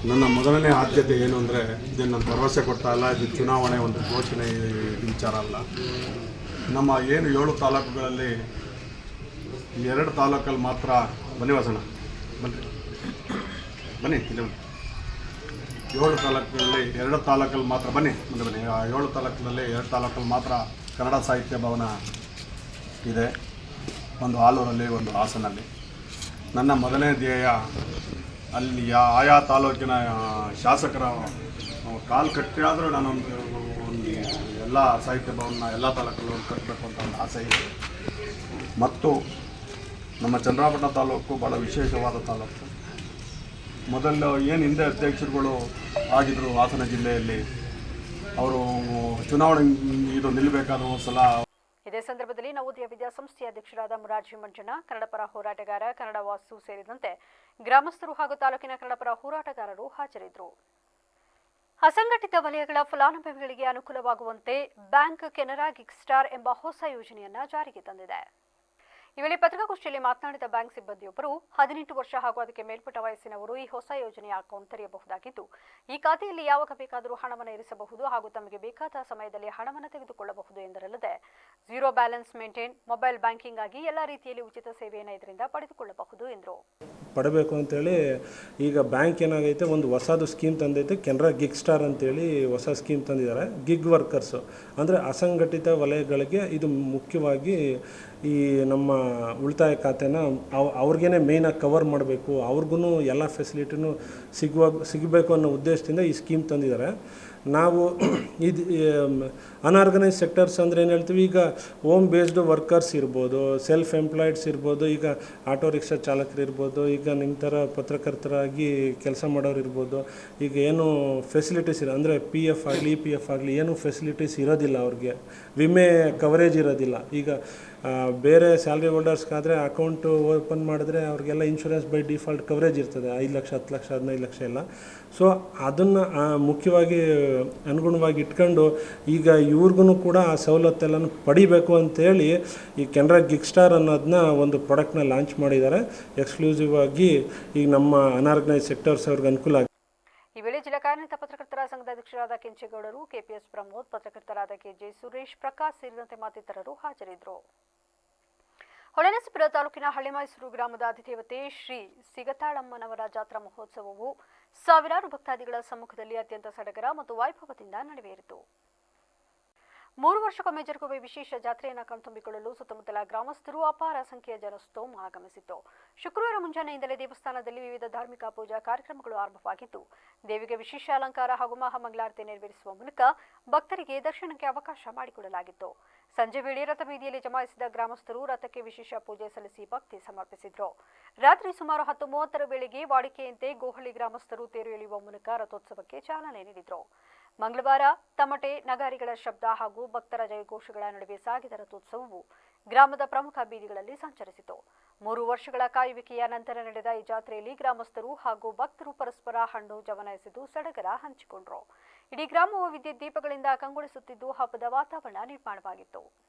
Speaker 10: ನನ್ನ ಮೊದಲನೇ ಆದ್ಯತೆ ಏನು ಅಂದರೆ, ಇದನ್ನು ನಾನು ಭರವಸೆ ಕೊಡ್ತಾ ಇಲ್ಲ, ಇದು ಚುನಾವಣೆ ಒಂದು ಘೋಷಣೆ ವಿಚಾರ ಅಲ್ಲ. ನಮ್ಮ ಏನು 7 ತಾಲೂಕುಗಳಲ್ಲಿ 2 ತಾಲೂಕಲ್ಲಿ ಮಾತ್ರ ಬನ್ನಿ ವಾಸಣ ಬನ್ನಿ ಇಲ್ಲಿ 7 ತಾಲೂಕಲ್ಲಿ 2 ತಾಲೂಕಲ್ಲಿ ಮಾತ್ರ ಬನ್ನಿ 7 ತಾಲೂಕಿನಲ್ಲಿ 2 ತಾಲೂಕಲ್ಲಿ ಮಾತ್ರ ಕನ್ನಡ ಸಾಹಿತ್ಯ ಭವನ ಇದೆ. ಒಂದು ಆಲೂರಲ್ಲಿ, ಒಂದು ಹಾಸನಲ್ಲಿ. ನನ್ನ ಮೊದಲನೇ ಧ್ಯೇಯ ಅಲ್ಲಿ ಆಯಾ ತಾಲೂಕಿನ ಶಾಸಕರ ಕಾಲು ಕಟ್ಟಿ ಆದರೂ ನಾನೊಂದು ಎಲ್ಲ ಸಾಹಿತ್ಯ ಭವನ ಎಲ್ಲ ತಾಲೂಕಲ್ಲೂ ಕಟ್ಟಬೇಕು ಅಂತ ಒಂದು ಆಸೆ ಇದೆ. ಮತ್ತು ನಮ್ಮ ಚನ್ನರಾಯಪಟ್ಟಣ ತಾಲೂಕು ಭಾಳ ವಿಶೇಷವಾದ ತಾಲೂಕು. ಮೊದಲು ಏನು ಹಿಂದೆ ಅಧ್ಯಕ್ಷರುಗಳು ಆಗಿದ್ದರು ಹಾಸನ ಜಿಲ್ಲೆಯಲ್ಲಿ, ಅವರು ಚುನಾವಣೆ ಇದು ನಿಲ್ಲಬೇಕಾದ ಒಂದು ಸಲ.
Speaker 1: ಇದೇ ಸಂದರ್ಭದಲ್ಲಿ ನವೋದಯ ವಿದ್ಯಾಸಂಸ್ಥೆಯ ಅಧ್ಯಕ್ಷರಾದ ಮುರಾರ್ಜಿ ಮಂಜಣ್ಣ, ಕನ್ನಡ ಪರ ಹೋರಾಟಗಾರ ಕನ್ನಡ ವಾಸು ಸೇರಿದಂತೆ ಗ್ರಾಮಸ್ಥರು ಹಾಗೂ ತಾಲೂಕಿನ ಕನ್ನಡ ಪರ ಹೋರಾಟಗಾರರು ಹಾಜರಿದ್ದರು. ಅಸಂಘಟಿತ ವಲಯಗಳ ಫಲಾನುಭವಿಗಳಿಗೆ ಅನುಕೂಲವಾಗುವಂತೆ ಬ್ಯಾಂಕ್ ಕೆನರಾ ಗಿಗ್ ಸ್ಟಾರ್ ಎಂಬ ಹೊಸ ಯೋಜನೆಯನ್ನ ಜಾರಿಗೆ ತಂದಿದೆ. ಈ ವೇಳೆ ಪತ್ರಿಕಾಗೋಷ್ಠಿಯಲ್ಲಿ ಮಾತನಾಡಿದ ಬ್ಯಾಂಕ್ ಸಿಬ್ಬಂದಿಯೊಬ್ಬರು, 18 ವರ್ಷ ಹಾಗೂ ಅದಕ್ಕೆ ಮೇಲ್ಪಟ್ಟ ವಯಸ್ಸಿನವರು ಈ ಹೊಸ ಯೋಜನೆಯ ಅಕೌಂಟ್ ತೆರೆಯಬಹುದಾಗಿದ್ದು, ಈ ಖಾತೆಯಲ್ಲಿ ಯಾವಾಗ ಬೇಕಾದರೂ ಹಣವನ್ನು ಇರಿಸಬಹುದು ಹಾಗೂ ತಮಗೆ ಬೇಕಾದ ಸಮಯದಲ್ಲಿ ಹಣವನ್ನು ತೆಗೆದುಕೊಳ್ಳಬಹುದು ಎಂದರಲ್ಲದೆ, zero balance maintain, mobile banking ಆಗಿ ಎಲ್ಲ ರೀತಿಯಲ್ಲಿ ಉಚಿತ ಸೇವೆಯನ್ನು ಇದರಿಂದ ಪಡೆದುಕೊಳ್ಳಬಹುದು ಎಂದರು.
Speaker 11: ಪಡಬೇಕು ಅಂತೇಳಿ ಈಗ ಬ್ಯಾಂಕ್ ಏನಾಗೈತೆ, ಒಂದು ಹೊಸದು ಸ್ಕೀಮ್ ತಂದೈತೆ, ಕೆನರಾ ಗಿಗ್ ಸ್ಟಾರ್ ಅಂತೇಳಿ ಹೊಸ ಸ್ಕೀಮ್ ತಂದಿದ್ದಾರೆ. ಗಿಗ್ ವರ್ಕರ್ಸು ಅಂದರೆ ಅಸಂಘಟಿತ ವಲಯಗಳಿಗೆ ಇದು ಮುಖ್ಯವಾಗಿ ಈ ನಮ್ಮ ಉಳಿತಾಯ ಖಾತೆನ ಅವ್ರಿಗೇ ಮೇಯ್ನಾಗಿ ಕವರ್ ಮಾಡಬೇಕು, ಅವ್ರಿಗೂ ಎಲ್ಲ ಫೆಸಿಲಿಟಿನೂ ಸಿಗಬೇಕು ಅನ್ನೋ ಉದ್ದೇಶದಿಂದ ಈ ಸ್ಕೀಮ್ ತಂದಿದ್ದಾರೆ. ನಾವು ಇದು ಅನ್ಆರ್ಗನೈಸ್ ಸೆಕ್ಟರ್ಸ್ ಅಂದರೆ ಏನು ಹೇಳ್ತೀವಿ, ಈಗ ಹೋಮ್ ಬೇಸ್ಡ್ ವರ್ಕರ್ಸ್ ಇರ್ಬೋದು, ಸೆಲ್ಫ್ ಎಂಪ್ಲಾಯ್ಡ್ಸ್ ಇರ್ಬೋದು, ಈಗ ಆಟೋ ರಿಕ್ಷಾ ಚಾಲಕರು ಇರ್ಬೋದು, ಈಗ ನಿಮ್ಮ ಥರ ಪತ್ರಕರ್ತರಾಗಿ ಕೆಲಸ ಮಾಡೋರು ಇರ್ಬೋದು. ಈಗ ಏನು ಫೆಸಿಲಿಟೀಸ್ ಅಂದರೆ PF ಆಗಲಿ EPF ಆಗಲಿ ಏನು ಫೆಸಿಲಿಟೀಸ್ ಇರೋದಿಲ್ಲ, ಅವ್ರಿಗೆ ವಿಮೆ ಕವರೇಜ್ ಇರೋದಿಲ್ಲ. ಈಗ ಬೇರೆ ಸ್ಯಾಲ್ರಿ ಹೋಲ್ಡರ್ಸ್ಗಾದರೆ ಅಕೌಂಟು ಓಪನ್ ಮಾಡಿದ್ರೆ ಅವ್ರಿಗೆಲ್ಲ ಇನ್ಶೂರೆನ್ಸ್ ಬೈ ಡಿಫಾಲ್ಟ್ ಕವರೇಜ್ ಇರ್ತದೆ 5 ಲಕ್ಷ 10 ಲಕ್ಷ 15 ಲಕ್ಷ ಎಲ್ಲ. ಸೊ ಅದನ್ನು ಮುಖ್ಯವಾಗಿ ಅನುಗುಣವಾಗಿ ಇಟ್ಕೊಂಡು ಈಗ ಇವ್ರಿಗೂ ಕೂಡ ಆ ಸವಲತ್ತೆಲ್ಲನೂ ಪಡಿಬೇಕು ಅಂತೇಳಿ ಈ ಕೆನರಾ ಗಿಗ್ ಸ್ಟಾರ್ ಅನ್ನೋದನ್ನ ಒಂದು ಪ್ರಾಡಕ್ಟ್ನ ಲಾಂಚ್ ಮಾಡಿದ್ದಾರೆ. ಎಕ್ಸ್ಕ್ಲೂಸಿವ್ ಆಗಿ ಈಗ ನಮ್ಮ ಅನಾರ್ಗನೈಸ್ ಸೆಕ್ಟರ್ಸ್ ಅವ್ರಿಗೆ ಅನುಕೂಲ ಆಗಿದೆ.
Speaker 1: ಈ ವೇಳೆ ಜಿಲ್ಲಾ ಕಾರ್ಯನಿರತ ಪತ್ರಕರ್ತರ ಸಂಘದ ಅಧ್ಯಕ್ಷರಾದ ಕೆಂಚೇಗೌಡರು, ಕೆಪಿಎಸ್ ಪ್ರಮೋದ್, ಪತ್ರಕರ್ತರಾದ ಕೆಜೆ ಸುರೇಶ್, ಪ್ರಕಾಶ್ ಸೇರಿದಂತೆ ಮತ್ತಿತರರು ಹಾಜರಿದ್ದರು. ಹೊಳೆನರಸೀಪುರ ತಾಲೂಕಿನ ಹಳ್ಳಿಮೈಸೂರು ಗ್ರಾಮದ ಅಧಿದೇವತೆ ಶ್ರೀ ಸಿಗತಾಳಮ್ಮನವರ ಜಾತ್ರಾ ಮಹೋತ್ಸವವು ಸಾವಿರಾರು ಭಕ್ತಾದಿಗಳ ಸಮ್ಮುಖದಲ್ಲಿ ಅತ್ಯಂತ ಸಡಗರ ಮತ್ತು ವೈಭವದಿಂದ ನಡೆವೇರಿತು. 3 ವರ್ಷಕ್ಕೊಮ್ಮೆ ಜರುಗುವ ವಿಶೇಷ ಜಾತ್ರೆಯನ್ನು ಕಣ್ತುಂಬಿಕೊಳ್ಳಲು ಸುತ್ತಮುತ್ತಲ ಗ್ರಾಮಸ್ಥರು ಅಪಾರ ಸಂಖ್ಯೆಯ ಜನಸ್ತೋಮ ಆಗಮಿಸಿತು. ಶುಕ್ರವಾರ ಮುಂಜಾನೆಯಿಂದಲೇ ದೇವಸ್ಥಾನದಲ್ಲಿ ವಿವಿಧ ಧಾರ್ಮಿಕ ಪೂಜಾ ಕಾರ್ಯಕ್ರಮಗಳು ಆರಂಭವಾಗಿದ್ದು, ದೇವಿಗೆ ವಿಶೇಷ ಅಲಂಕಾರ ಹಾಗೂ ಮಹಾಮಂಗಳಾರತಿ ನೆರವೇರಿಸುವ ಮೂಲಕ ಭಕ್ತರಿಗೆ ದರ್ಶನಕ್ಕೆ ಅವಕಾಶ ಮಾಡಿಕೊಡಲಾಗಿತ್ತು. ಸಂಜೆ ವೇಳೆ ರಥಬೀದಿಯಲ್ಲಿ ಜಮಾಯಿಸಿದ ಗ್ರಾಮಸ್ಥರು ರಥಕ್ಕೆ ವಿಶೇಷ ಪೂಜೆ ಸಲ್ಲಿಸಿ ಭಕ್ತಿ ಸಮರ್ಪಿಸಿದರು. ರಾತ್ರಿ ಸುಮಾರು 10:30 ವೇಳೆಗೆ ವಾಡಿಕೆಯಂತೆ ಗೋಹಳ್ಳಿ ಗ್ರಾಮಸ್ಥರು ತೇರು ಎಳೆಯುವ ಮೂಲಕ ರಥೋತ್ಸವಕ್ಕೆ ಚಾಲನೆ ನೀಡಿದರು. ಮಂಗಳವಾರ ತಮಟೆ, ನಗಾರಿಗಳ ಶಬ್ದ ಹಾಗೂ ಭಕ್ತರ ಜಯಘೋಷಗಳ ನಡುವೆ ಸಾಗಿದ ರಥೋತ್ಸವವು ಗ್ರಾಮದ ಪ್ರಮುಖ ಬೀದಿಗಳಲ್ಲಿ ಸಂಚರಿಸಿತು. 3 ವರ್ಷಗಳ ಕಾಯುವಿಕೆಯ ನಂತರ ನಡೆದ ಈ ಜಾತ್ರೆಯಲ್ಲಿ ಗ್ರಾಮಸ್ಥರು ಹಾಗೂ ಭಕ್ತರು ಪರಸ್ಪರ ಹಣ್ಣು ಜವನಾಯಿಸಿದ್ದು ಸಡಗರ ಹಂಚಿಕೊಂಡರು. ಇಡೀ ಗ್ರಾಮವು ವಿದ್ಯುತ್ ದೀಪಗಳಿಂದ ಕಂಗೊಳಿಸುತ್ತಿದ್ದು ಹಬ್ಬದ ವಾತಾವರಣ ನಿರ್ಮಾಣವಾಗಿತ್ತು.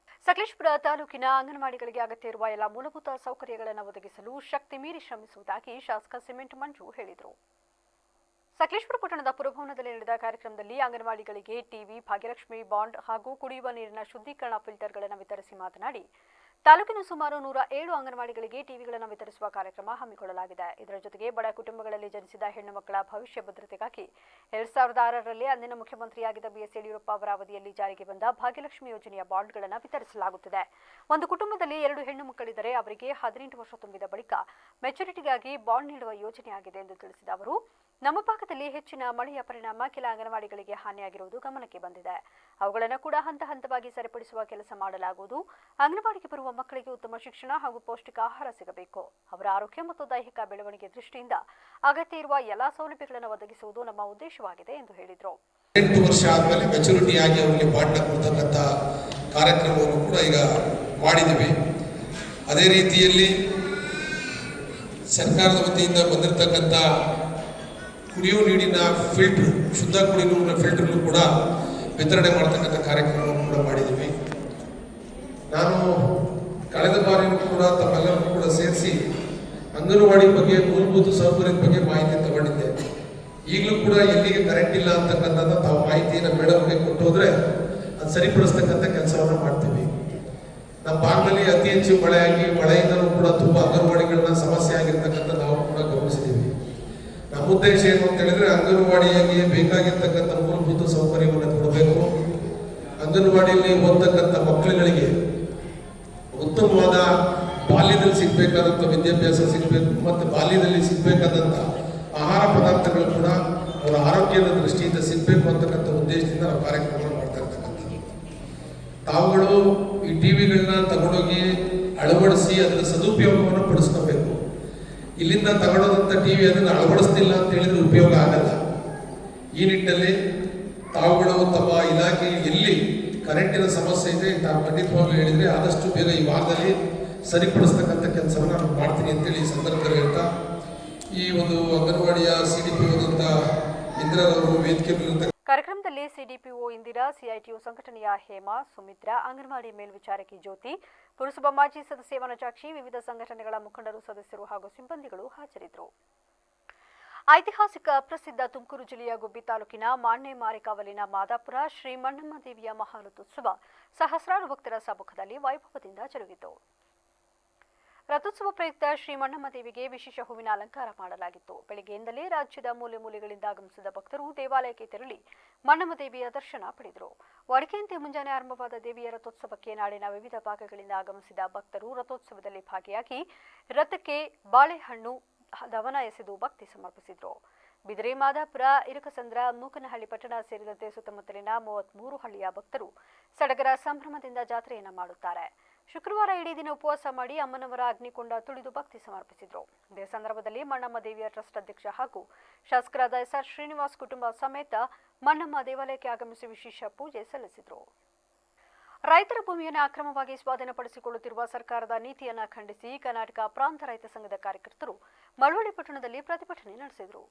Speaker 1: ಸಕಲೇಶಪುರ ತಾಲೂಕಿನ ಅಂಗನವಾಡಿಗಳಿಗೆ ಅಗತ್ಯ ಇರುವ ಎಲ್ಲ ಮೂಲಭೂತ ಸೌಕರ್ಯಗಳನ್ನು ಒದಗಿಸಲು ಶಕ್ತಿ ಮೀರಿ ಶ್ರಮಿಸುವುದಾಗಿ ಶಾಸಕ ಸಿಮೆಂಟ್ ಮಂಜು ಹೇಳಿದರು. ಸಕಲೇಶಪುರ ಪಟ್ಟಣದ ಪುರಭವನದಲ್ಲಿ ನಡೆದ ಕಾರ್ಯಕ್ರಮದಲ್ಲಿ ಅಂಗನವಾಡಿಗಳಿಗೆ ಟಿವಿ, ಭಾಗ್ಯಲಕ್ಷ್ಮಿ ಬಾಂಡ್ ಹಾಗೂ ಕುಡಿಯುವ ನೀರಿನ ಶುದ್ಧೀಕರಣ ಫಿಲ್ಟರ್ಗಳನ್ನು ವಿತರಿಸಿ ಮಾತನಾಡಿ, ತಾಲೂಕಿನ ಸುಮಾರು 107 ಅಂಗನವಾಡಿಗಳಿಗೆ ಟಿವಿಗಳನ್ನು ವಿತರಿಸುವ ಕಾರ್ಯಕ್ರಮ ಹಮ್ಮಿಕೊಳ್ಳಲಾಗಿದೆ. ಇದರ ಜೊತೆಗೆ ಬಡ ಕುಟುಂಬಗಳಲ್ಲಿ ಜನಿಸಿದ ಹೆಣ್ಣು ಮಕ್ಕಳ ಭವಿಷ್ಯ ಭದ್ರತೆಗಾಗಿ 2006ರಲ್ಲಿ ಅಂದಿನ ಮುಖ್ಯಮಂತ್ರಿಯಾಗಿದ್ದ ಬಿಎಸ್ ಯಡಿಯೂರಪ್ಪ ಅವರ ಅವಧಿಯಲ್ಲಿ ಜಾರಿಗೆ ಬಂದ ಭಾಗ್ಯಲಕ್ಷ್ಮಿ ಯೋಜನೆಯ ಬಾಂಡ್ಗಳನ್ನು ವಿತರಿಸಲಾಗುತ್ತಿದೆ. ಒಂದು ಕುಟುಂಬದಲ್ಲಿ 2 ಹೆಣ್ಣು ಮಕ್ಕಳಿದ್ದರೆ ಅವರಿಗೆ 18 ವರ್ಷ ತುಂಬಿದ ಬಳಿಕ ಮೆಚುರಿಟಿಗಾಗಿ ಬಾಂಡ್ ನೀಡುವ ಯೋಜನೆಯಾಗಿದೆ ಎಂದು ತಿಳಿಸಿದ ಅವರು, ನಮ್ಮ ಭಾಗದಲ್ಲಿ ಹೆಚ್ಚಿನ ಮಳೆಯ ಪರಿಣಾಮ ಕೆಲ ಅಂಗನವಾಡಿಗಳಿಗೆ ಹಾನಿಯಾಗಿರುವುದು ಗಮನಕ್ಕೆ ಬಂದಿದೆ. ಅವುಗಳನ್ನು ಕೂಡ ಹಂತ ಹಂತವಾಗಿ ಸರಿಪಡಿಸುವ ಕೆಲಸ ಮಾಡಲಾಗುವುದು. ಅಂಗನವಾಡಿಗೆ ಬರುವ ಮಕ್ಕಳಿಗೆ ಉತ್ತಮ ಶಿಕ್ಷಣ ಹಾಗೂ ಪೌಷ್ಟಿಕ ಆಹಾರ ಸಿಗಬೇಕು. ಅವರ ಆರೋಗ್ಯ ಮತ್ತು ದೈಹಿಕ ಬೆಳವಣಿಗೆ ದೃಷ್ಟಿಯಿಂದ ಅಗತ್ಯ ಇರುವ ಎಲ್ಲಾ ಸೌಲಭ್ಯಗಳನ್ನು ಒದಗಿಸುವುದು ನಮ್ಮ ಉದ್ದೇಶವಾಗಿದೆ ಎಂದು ಹೇಳಿದರು.
Speaker 12: 8 ವರ್ಷ ಆದಮೇಲೆ ಮೆಚುರಿಟಿ ಆಗಿ ಅವರಿಗೆ ಬಾಂಡ್ ಕೊಡ್ತಕ್ಕಂಥ ಕಾರ್ಯಕ್ರಮವನ್ನು ಕೂಡ ಈಗ ಮಾಡಿದ್ದೀವಿ. ಅದೇ ರೀತಿಯಲ್ಲಿ ಸರ್ಕಾರದ ವತಿಯಿಂದ ಬಂದಿರತಕ್ಕಂಥ ಕುಡಿಯುವ ನೀರಿನ ಫಿಲ್ಟ್ರು, ಶುದ್ಧ ಕುಡಿಯುವ ನೀರಿನ ಫಿಲ್ಟರ್ನು ಕೂಡ ವಿತರಣೆ ಮಾಡ್ತಕ್ಕಂಥ ಕಾರ್ಯಕ್ರಮವನ್ನು ಕೂಡ ಮಾಡಿದ್ದೀವಿ. ನಾನು ಕಳೆದ ಬಾರಿಯೂ ಕೂಡ ತಮ್ಮೆಲ್ಲರೂ ಕೂಡ ಸೇರಿಸಿ ಅಂಗನವಾಡಿ ಬಗ್ಗೆ, ಮೂಲಭೂತ ಸೌಕರ್ಯದ ಬಗ್ಗೆ ಮಾಹಿತಿ ತಗೊಂಡಿದ್ದೆ. ಈಗಲೂ ಕೂಡ ಎಲ್ಲಿಗೆ ಕರೆಂಟ್ ಇಲ್ಲ ಅಂತಕ್ಕಂಥದ್ದು ತಾವು ಮಾಹಿತಿಯನ್ನು ಮೇಡಮ್ಗೆ ಕೊಟ್ಟು ಹೋದರೆ ಅದು ಸರಿಪಡಿಸ್ತಕ್ಕಂಥ ಕೆಲಸವನ್ನು ಮಾಡ್ತೀವಿ. ನಮ್ಮ ಭಾಗದಲ್ಲಿ ಅತಿ ಹೆಚ್ಚು ಮಳೆಯಾಗಿ ಮಳೆಯಿಂದಲೂ ಕೂಡ ತುಂಬ ಅಂಗನವಾಡಿಗಳನ್ನ ಸಮಸ್ಯೆ ಆಗಿರ್ತಕ್ಕಂಥ ನಾವು ಕೂಡ ಗಮನಿಸಿದ್ದೀವಿ. ನಮ್ಮ ಉದ್ದೇಶ ಏನು ಅಂತ ಹೇಳಿದ್ರೆ, ಅಂಗನವಾಡಿಯಾಗಿ ಬೇಕಾಗಿರ್ತಕ್ಕಂಥ ಮೂಲಭೂತ ಸೌಕರ್ಯವನ್ನು ಕೊಡಬೇಕು. ಅಂಗನವಾಡಿಯಲ್ಲಿ ಓದ್ತಕ್ಕಂಥ ಮಕ್ಕಳುಗಳಿಗೆ ಉತ್ತಮವಾದ ಬಾಲ್ಯದಲ್ಲಿ ಸಿಗಬೇಕಾದಂಥ ವಿದ್ಯಾಭ್ಯಾಸ ಸಿಗಬೇಕು ಮತ್ತು ಬಾಲ್ಯದಲ್ಲಿ ಸಿಗಬೇಕಾದಂಥ ಆಹಾರ ಪದಾರ್ಥಗಳು ಕೂಡ ಅವರ ಆರೋಗ್ಯದ ದೃಷ್ಟಿಯಿಂದ ಸಿಗಬೇಕು ಅಂತಕ್ಕಂಥ ಉದ್ದೇಶದಿಂದ ನಾವು ಕಾರ್ಯಕ್ರಮ ಮಾಡ್ತಾ ಇರ್ತಕ್ಕಂಥದ್ದು. ತಾವುಗಳು ಈ ಟಿವಿಗಳನ್ನ ತಗೊಂಡೋಗಿ ಅಳವಡಿಸಿ ಅದರ ಸದುಪಯೋಗವನ್ನು ಪಡಿಸ್ಕೋಬೇಕು. ಇಲ್ಲಿಂದ ತಗೊಳ್ಳೋದಂಥ ಟಿವಿ ಅದನ್ನು ಅಳವಡಿಸ್ತಿಲ್ಲ ಅಂತ ಹೇಳಿದ್ರೆ ಉಪಯೋಗ ಆಗಲ್ಲ. ಈ ನಿಟ್ಟಿನಲ್ಲಿ ತಾವುಗಳು ತಮ್ಮ ಇಲಾಖೆ ಎಲ್ಲಿ ಕರೆಂಟಿನ ಸಮಸ್ಯೆ ಇದೆ ತಾವು ಖಂಡಿತವಾಗ್ಲೂ ಹೇಳಿದರೆ ಆದಷ್ಟು ಬೇಗ ಈ ವಾರದಲ್ಲಿ ಸರಿಪಡಿಸ್ತಕ್ಕಂಥ ಕೆಲಸವನ್ನು ನಾನು ಮಾಡ್ತೀನಿ ಅಂತೇಳಿ ಈ ಸಂದರ್ಭದಲ್ಲಿ ಹೇಳ್ತಾ, ಈ ಒಂದು ಅಂಗನವಾಡಿಯ CDPO ಆದಂಥ ಇಂದಿರಾರವರು ವೇದಿಕೆ
Speaker 1: ಕಾರ್ಯಕ್ರಮದಲ್ಲಿ ಸಿಡಿಪಿಒ ಇಂದಿರಾ, ಸಿಐಟಿಯು ಸಂಘಟನೆಯ ಹೇಮಾ, ಸುಮಿತ್ರಾ, ಅಂಗನವಾಡಿ ಮೇಲ್ವಿಚಾರಕಿ ಜ್ಯೋತಿ, ಪುರಸಭಾ ಮಾಜಿ ಸದಸ್ಯ ವನಜಾಕ್ಷಿ, ವಿವಿಧ ಸಂಘಟನೆಗಳ ಮುಖಂಡರು, ಸದಸ್ಯರು ಹಾಗೂ ಸಿಬ್ಬಂದಿಗಳು ಹಾಜರಿದ್ದರು. ಐತಿಹಾಸಿಕ ಪ್ರಸಿದ್ಧ ತುಮಕೂರು ಜಿಲ್ಲೆಯ ಗುಬ್ಬಿ ತಾಲೂಕಿನ ಮಾನ್ಯ ಮಾರಿಕಾವಲಿನ ಮಾದಾಪುರ ಶ್ರೀ ಮಣ್ಣಮ್ಮ ದೇವಿಯ ಮಹಾರಥೋತ್ಸವ ಸಹಸ್ರಾರು ಭಕ್ತರ ಸಮ್ಮುಖದಲ್ಲಿ ವೈಭವದಿಂದ ಜರುಗಿತು. ರಥೋತ್ಸವ ಪ್ರಯುಕ್ತ ಶ್ರೀ ಮಣ್ಣಮ್ಮ ದೇವಿಗೆ ವಿಶೇಷ ಹೂವಿನ ಅಲಂಕಾರ ಮಾಡಲಾಗಿತ್ತು. ಬೆಳಗ್ಗೆಯಿಂದಲೇ ರಾಜ್ಯದ ಮೂಲೆ ಮೂಲೆಗಳಿಂದ ಆಗಮಿಸಿದ ಭಕ್ತರು ದೇವಾಲಯಕ್ಕೆ ತೆರಳಿ ಮಣ್ಣಮ್ಮ ದೇವಿಯ ದರ್ಶನ ಪಡೆದರು. ವಾಡಿಕೆಯಂತೆ ಮುಂಜಾನೆ ಆರಂಭವಾದ ದೇವಿಯ ರಥೋತ್ಸವಕ್ಕೆ ನಾಡಿನ ವಿವಿಧ ಭಾಗಗಳಿಂದ ಆಗಮಿಸಿದ ಭಕ್ತರು ರಥೋತ್ಸವದಲ್ಲಿ ಭಾಗಿಯಾಗಿ ರಥಕ್ಕೆ ಬಾಳೆಹಣ್ಣು ದವನ ಎಸೆದು ಭಕ್ತಿ ಸಮರ್ಪಿಸಿದರು. ಬಿದಿರೆ, ಮಾದಾಪುರ, ಇರಕಸಂದ್ರ, ಮೂಕನಹಳ್ಳಿ ಪಟ್ಟಣ ಸೇರಿದಂತೆ ಸುತ್ತಮುತ್ತಲಿನ 33 ಹಳ್ಳಿಯ ಭಕ್ತರು ಸಡಗರ ಸಂಭ್ರಮದಿಂದ ಜಾತ್ರೆಯನ್ನು ಮಾಡುತ್ತಾರೆ. ಶುಕ್ರವಾರ ಇಡೀ ದಿನ ಉಪವಾಸ ಮಾಡಿ ಅಮ್ಮನವರ ಅಗ್ನಿಕೊಂಡ ತುಳಿದು ಭಕ್ತಿ ಸಮರ್ಪಿಸಿದರು. ಇದೇ ಸಂದರ್ಭದಲ್ಲಿ ಮಣ್ಣಮ್ಮ ದೇವಿಯ ಟ್ರಸ್ಟ್ ಅಧ್ಯಕ್ಷ ಹಾಗೂ ಶಾಸಕರಾದ SR ಶ್ರೀನಿವಾಸ್ ಕುಟುಂಬ ಸಮೇತ ಮಣ್ಣಮ್ಮ ದೇವಾಲಯಕ್ಕೆ ಆಗಮಿಸಿ ವಿಶೇಷ ಪೂಜೆ ಸಲ್ಲಿಸಿದರು. ರೈತರ ಭೂಮಿಯನ್ನು ಅಕ್ರಮವಾಗಿ ಸ್ವಾಧೀನಪಡಿಸಿಕೊಳ್ಳುತ್ತಿರುವ ಸರ್ಕಾರದ ನೀತಿಯನ್ನು ಖಂಡಿಸಿ ಕರ್ನಾಟಕ ಪ್ರಾಂತ ರೈತ ಸಂಘದ ಕಾರ್ಯಕರ್ತರು ಮಳವಳ್ಳಿ ಪಟ್ಟಣದಲ್ಲಿ ಪ್ರತಿಭಟನೆ ನಡೆಸಿದರು.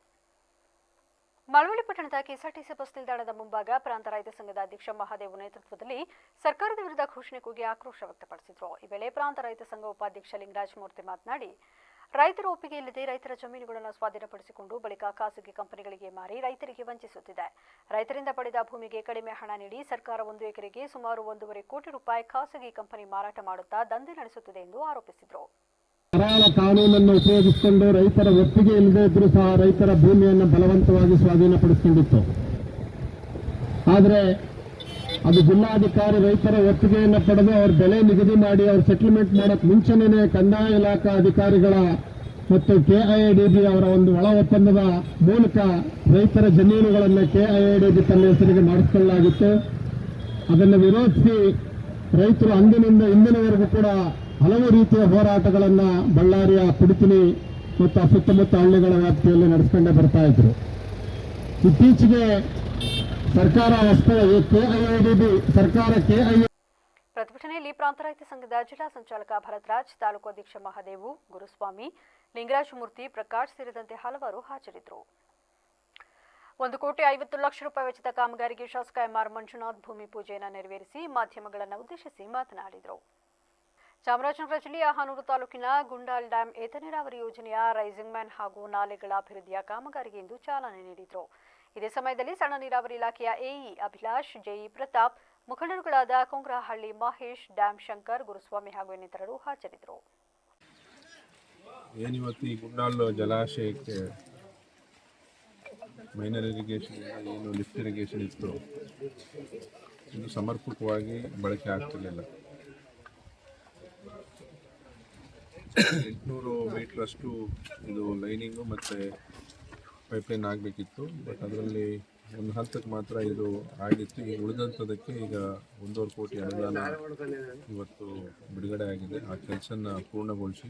Speaker 1: ಮಳವಳ್ಳಿ ಪಟ್ಟಣದ ಕೆಎಸ್ಆರ್ಟಿಸಿ ಬಸ್ ನಿಲ್ದಾಣದ ಮುಂಭಾಗ ಪ್ರಾಂತ ರೈತ ಸಂಘದ ಅಧ್ಯಕ್ಷ ಮಹಾದೇವ್ ನೇತೃತ್ವದಲ್ಲಿ ಸರ್ಕಾರದ ವಿರುದ್ಧ ಘೋಷಣೆ ಕೂಗಿ ಆಕ್ರೋಶ ವ್ಯಕ್ತಪಡಿಸಿದರು. ಈ ವೇಳೆ ಪ್ರಾಂತ ರೈತ ಸಂಘ ಉಪಾಧ್ಯಕ್ಷ ಲಿಂಗರಾಜ ಮೂರ್ತಿ ಮಾತನಾಡಿ, ರೈತರ ಒಪ್ಪಿಗೆ ಇಲ್ಲದೆ ರೈತರ ಜಮೀನುಗಳನ್ನು ಸ್ವಾಧೀನಪಡಿಸಿಕೊಂಡು ಬಳಿಕ ಖಾಸಗಿ ಕಂಪನಿಗಳಿಗೆ ಮಾರಿ ರೈತರಿಗೆ ವಂಚಿಸುತ್ತಿದೆ. ರೈತರಿಂದ ಪಡೆದ ಭೂಮಿಗೆ ಕಡಿಮೆ ಹಣ ನೀಡಿ ಸರ್ಕಾರ 1 ಎಕರೆಗೆ ಸುಮಾರು 1.5 ಕೋಟಿ ರೂಪಾಯಿ ಖಾಸಗಿ ಕಂಪನಿ ಮಾರಾಟ ಮಾಡುತ್ತಾ ದಂಧೆ ನಡೆಸುತ್ತಿದೆ ಎಂದು ಆರೋಪಿಸಿದರು.
Speaker 5: ಕರಾಳ ಕಾನೂನನ್ನು ಉಪಯೋಗಿಸಿಕೊಂಡು ರೈತರ ಒಪ್ಪಿಗೆ ಇಲ್ಲದೆ ಇದ್ರೂ ಸಹ ರೈತರ ಭೂಮಿಯನ್ನು ಬಲವಂತವಾಗಿ ಸ್ವಾಧೀನಪಡಿಸಿಕೊಂಡಿತ್ತು. ಆದರೆ ಅದು ಜಿಲ್ಲಾಧಿಕಾರಿ ರೈತರ ಒಪ್ಪಿಗೆಯನ್ನು ಪಡೆದು ಅವ್ರ ಬೆಲೆ ನಿಗದಿ ಮಾಡಿ ಅವ್ರ ಸೆಟಲ್ಮೆಂಟ್ ಮಾಡೋಕ್ಕೆ ಮುಂಚೆನೇ ಕಂದಾಯ ಇಲಾಖಾ ಅಧಿಕಾರಿಗಳ ಮತ್ತು KIADB ಅವರ ಒಂದು ಒಳ ಒಪ್ಪಂದದ ಮೂಲಕ ರೈತರ ಜಮೀನುಗಳನ್ನು KIADB ತನ್ನ ಹೆಸರಿಗೆ ಮಾಡಿಸಿಕೊಳ್ಳಲಾಗಿತ್ತು. ಅದನ್ನು ವಿರೋಧಿಸಿ ರೈತರು ಅಂದಿನಿಂದ ಇಂದಿನವರೆಗೂ ಕೂಡ ಹಲವು ರೀತಿಯ ಹೋರಾಟಗಳನ್ನು ಬಳ್ಳಾರಿಯ ಪುಡಿತಿನಿ ಮತ್ತು ಸುತ್ತಮುತ್ತ ಹಳ್ಳಿಗಳ ವ್ಯಾಪ್ತಿಯಲ್ಲಿ ನಡೆಸಿಕೊಂಡೇ ಬರ್ತಾ ಇದ್ರು. ಇತ್ತೀಚೆಗೆ ಸರ್ಕಾರ KIADB ಸರ್ಕಾರ
Speaker 1: ಪ್ರತಿಭಟನೆಯಲ್ಲಿ ಪ್ರಾಂತ ರೈತ ಸಂಘದ ಜಿಲ್ಲಾ ಸಂಚಾಲಕ ಭರತ್ರಾಜ್, ತಾಲೂಕು ಅಧ್ಯಕ್ಷ ಮಹಾದೇವು, ಗುರುಸ್ವಾಮಿ, ಲಿಂಗರಾಜ ಮೂರ್ತಿ, ಪ್ರಕಾಶ್ ಸೇರಿದಂತೆ ಹಲವರು ಹಾಜರಿದ್ದರು. 1,50,00,000 ರೂಪಾಯಿ ವೆಚ್ಚದ ಕಾಮಗಾರಿಗೆ ಶಾಸಕ MR ಮಂಜುನಾಥ್ ಭೂಮಿ ಪೂಜೆಯನ್ನು ನೆರವೇರಿಸಿ ಮಾಧ್ಯಮಗಳನ್ನು ಉದ್ದೇಶಿಸಿ ಮಾತನಾಡಿದರು. ಚಾಮರಾಜನಗರ ಜಿಲ್ಲೆಯ ಹಾನೂರು ತಾಲೂಕಿನ ಗುಂಡಾಲ್ ಡ್ಯಾಂ ಏತ ನೀರಾವರಿ ಯೋಜನೆಯ ರೈಸಿಂಗ್ ಮ್ಯಾನ್ ಹಾಗೂ ನಾಲೆಗಳ ಅಭಿವೃದ್ಧಿಯ ಕಾಮಗಾರಿಗೆ ಇಂದು ಚಾಲನೆ ನೀಡಿದರು. ಇದೇ ಸಮಯದಲ್ಲಿ ಸಣ್ಣ ನೀರಾವರಿ ಇಲಾಖೆಯ AE ಅಭಿಲಾಷ್, JE ಪ್ರತಾಪ್, ಮುಖಂಡರುಗಳಾದ ಕೊಂಗ್ರಹಳ್ಳಿ ಮಹೇಶ್, ಡ್ಯಾಂ ಶಂಕರ್, ಗುರುಸ್ವಾಮಿ ಹಾಗೂ ಇನ್ನಿತರರು ಹಾಜರಿದ್ದರು.
Speaker 13: ಏನಿವತ್ತು ಈ ಗುಂಡಾಲ್ ಜಲಾಶಯಕ್ಕೆ ಮೈನರ್ ಇರಿಗೇಷನ್ ಏನು ಲಿಫ್ಟ್ ಇರಿಗೇಷನ್ ಇತ್ತು, ಇದು ಸಮರ್ಪಕವಾಗಿ ಬಳಕೆ ಆಗ್ತಿರಲಿಲ್ಲ. 800 ಮೀಟ್ರಷ್ಟು ಇದು ಲೈನಿಂಗು ಮತ್ತು ಪೈಪ್ಲೈನ್ ಆಗಬೇಕಿತ್ತು. ಬಟ್ ಅದರಲ್ಲಿ ಒಂದು ಹಂತಕ್ಕೆ ಮಾತ್ರ ಇದು ಆಗಿತ್ತು. ಈಗ ಉಳಿದಂಥದಕ್ಕೆ ಈಗ 1.5 ಕೋಟಿ ಅನುದಾನ ಇವತ್ತು ಬಿಡುಗಡೆ ಆಗಿದೆ. ಆ ಕೆಲಸನ ಪೂರ್ಣಗೊಳಿಸಿ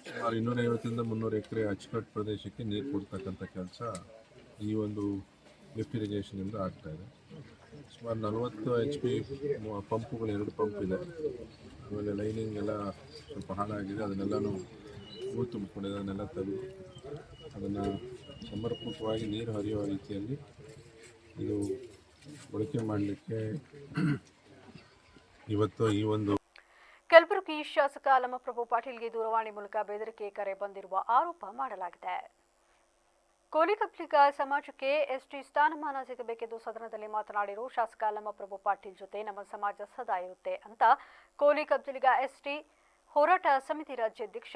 Speaker 13: ಸುಮಾರು 250ರಿಂದ 300 ಎಕರೆ ಅಚ್ಚುಕಟ್ಟು ಪ್ರದೇಶಕ್ಕೆ ನೀರು ಕೊಡ್ತಕ್ಕಂಥ ಕೆಲಸ ಈ ಒಂದು ಲಿಫ್ಟ್ ಇರಿಗೇಷನಿಂದ ಆಗ್ತಾಯಿದೆ. ಸುಮಾರು 40 HP ಪಂಪುಗಳು, 2 ಪಂಪ್ ಇದೆ. ಆಮೇಲೆ ಲೈನಿಂಗ್ ಎಲ್ಲ ಸ್ವಲ್ಪ ಹಾಳಾಗಿದೆ, ಅದನ್ನೆಲ್ಲನೂ ಹೂ ತುಂಬಿಕೊಂಡಿದೆ. ಅದನ್ನೆಲ್ಲ ತೆಗೆದು ಅದನ್ನು ಸಮರ್ಪಕವಾಗಿ ನೀರು ಹರಿಯುವ ರೀತಿಯಲ್ಲಿ ಇದು ಬಳಕೆ ಮಾಡಲಿಕ್ಕೆ ಇವತ್ತು ಈ ಒಂದು
Speaker 1: ಕಲಬುರಗಿ ಶಾಸಕ ಅಲ್ಲಮಪ್ರಭು ಪಾಟೀಲ್ಗೆ ದೂರವಾಣಿ ಮೂಲಕ ಬೆದರಿಕೆ ಕರೆ ಬಂದಿರುವ ಆರೋಪ ಮಾಡಲಾಗಿದೆ. ಕೋಲಿಕಬ್ಲಿಗ ಸಮಾಜಕ್ಕೆ ST ಸ್ಥಾನಮಾನ ಸಿಗಬೇಕೆಂದು ಸದನದಲ್ಲಿ ಮಾತನಾಡಿರುವ ಶಾಸಕ ಅಲ್ಲಮಪ್ರಭು ಪಾಟೀಲ್ ಜೊತೆ ನಮ್ಮ ಸಮಾಜ ಸದಾ ಇರುತ್ತೆ ಅಂತ ಕೋಲಿಕಬ್ಲಿಗ ST ಹೋರಾಟ ಸಮಿತಿ ರಾಜ್ಯಾಧ್ಯಕ್ಷ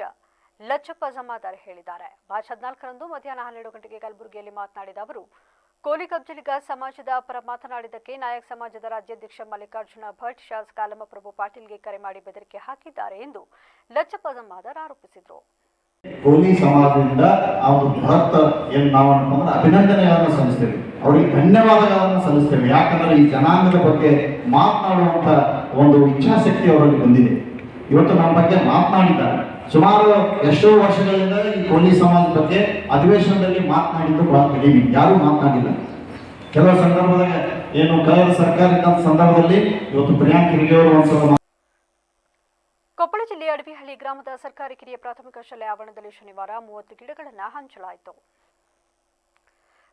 Speaker 1: ಲಚ್ಚಪ್ಪ ಜಮಾದಾರ್ ಹೇಳಿದ್ದಾರೆ. ಮಾರ್ಚ್ 14ರಂದು ಮಧ್ಯಾಹ್ನ 12 ಗಂಟೆಗೆ ಕಲಬುರಗಿಯಲ್ಲಿ ಮಾತನಾಡಿದ ಅವರು, ಕೋಲಿಕಬ್ಲಿಗ ಸಮಾಜದ ಪರ ಮಾತನಾಡಿದ್ದಕ್ಕೆ ನಾಯಕ್ ಸಮಾಜದ ರಾಜ್ಯಾಧ್ಯಕ್ಷ ಮಲ್ಲಿಕಾರ್ಜುನ ಭಟ್ ಶಾಸಕ ಅಲ್ಲಮಪ್ರಭು ಪಾಟೀಲ್ಗೆ ಕರೆ ಮಾಡಿ ಬೆದರಿಕೆ ಹಾಕಿದ್ದಾರೆ ಎಂದು ಲಚ್ಚಪ್ಪ ಜಮಾದಾರ್ ಆರೋಪಿಸಿದರು.
Speaker 14: ಕೋಲಿ ಸಮಾಜದಿಂದ ಆ ಒಂದು ಬೃಹತ್ ಏನು ನಾವು ಅನ್ಕೊಂಡ್ರೆ ಅಭಿನಂದನೆಗಳನ್ನು ಸಲ್ಲಿಸ್ತೇವೆ, ಅವರಿಗೆ ಧನ್ಯವಾದಗಳನ್ನು ಸಲ್ಲಿಸ್ತೇವೆ. ಯಾಕಂದ್ರೆ ಈ ಜನಾಂಗದ ಬಗ್ಗೆ ಮಾತನಾಡುವಂತ ಒಂದು ಇಚ್ಛಾಶಕ್ತಿ ಅವರಲ್ಲಿ ಬಂದಿದೆ. ಇವತ್ತು ನಮ್ಮ ಬಗ್ಗೆ ಮಾತನಾಡಿದ್ದಾರೆ. ಸುಮಾರು ಎಷ್ಟೋ ವರ್ಷಗಳಿಂದ ಈ ಕೋಲಿ ಸಮಾಜದ ಬಗ್ಗೆ ಅಧಿವೇಶನದಲ್ಲಿ ಮಾತನಾಡಿದ್ದು ಬಹಳ ಕಡಿಮೆ, ಯಾರೂ ಮಾತನಾಡಿಲ್ಲ. ಕೆಲವು ಸಂದರ್ಭದಾಗ ಏನು ಕಳೆದ ಸರ್ಕಾರ ಇದ್ದಂಥ ಸಂದರ್ಭದಲ್ಲಿ ಇವತ್ತು ಪ್ರಿಯಾಂಕ್ ಖರ್ಗೆ ಅವರು ಒಂದ್ಸಲ
Speaker 1: ಕೊಪ್ಪಳ ಜಿಲ್ಲೆಯ ಅಡವಿಹಳ್ಳಿ ಗ್ರಾಮದ ಸರ್ಕಾರಿ ಕಿರಿಯ ಪ್ರಾಥಮಿಕ ಶಾಲೆ ಆವರಣದಲ್ಲಿ ಶನಿವಾರ 30 ಗಿಡಗಳನ್ನು ಹಂಚಲಾಯಿತು.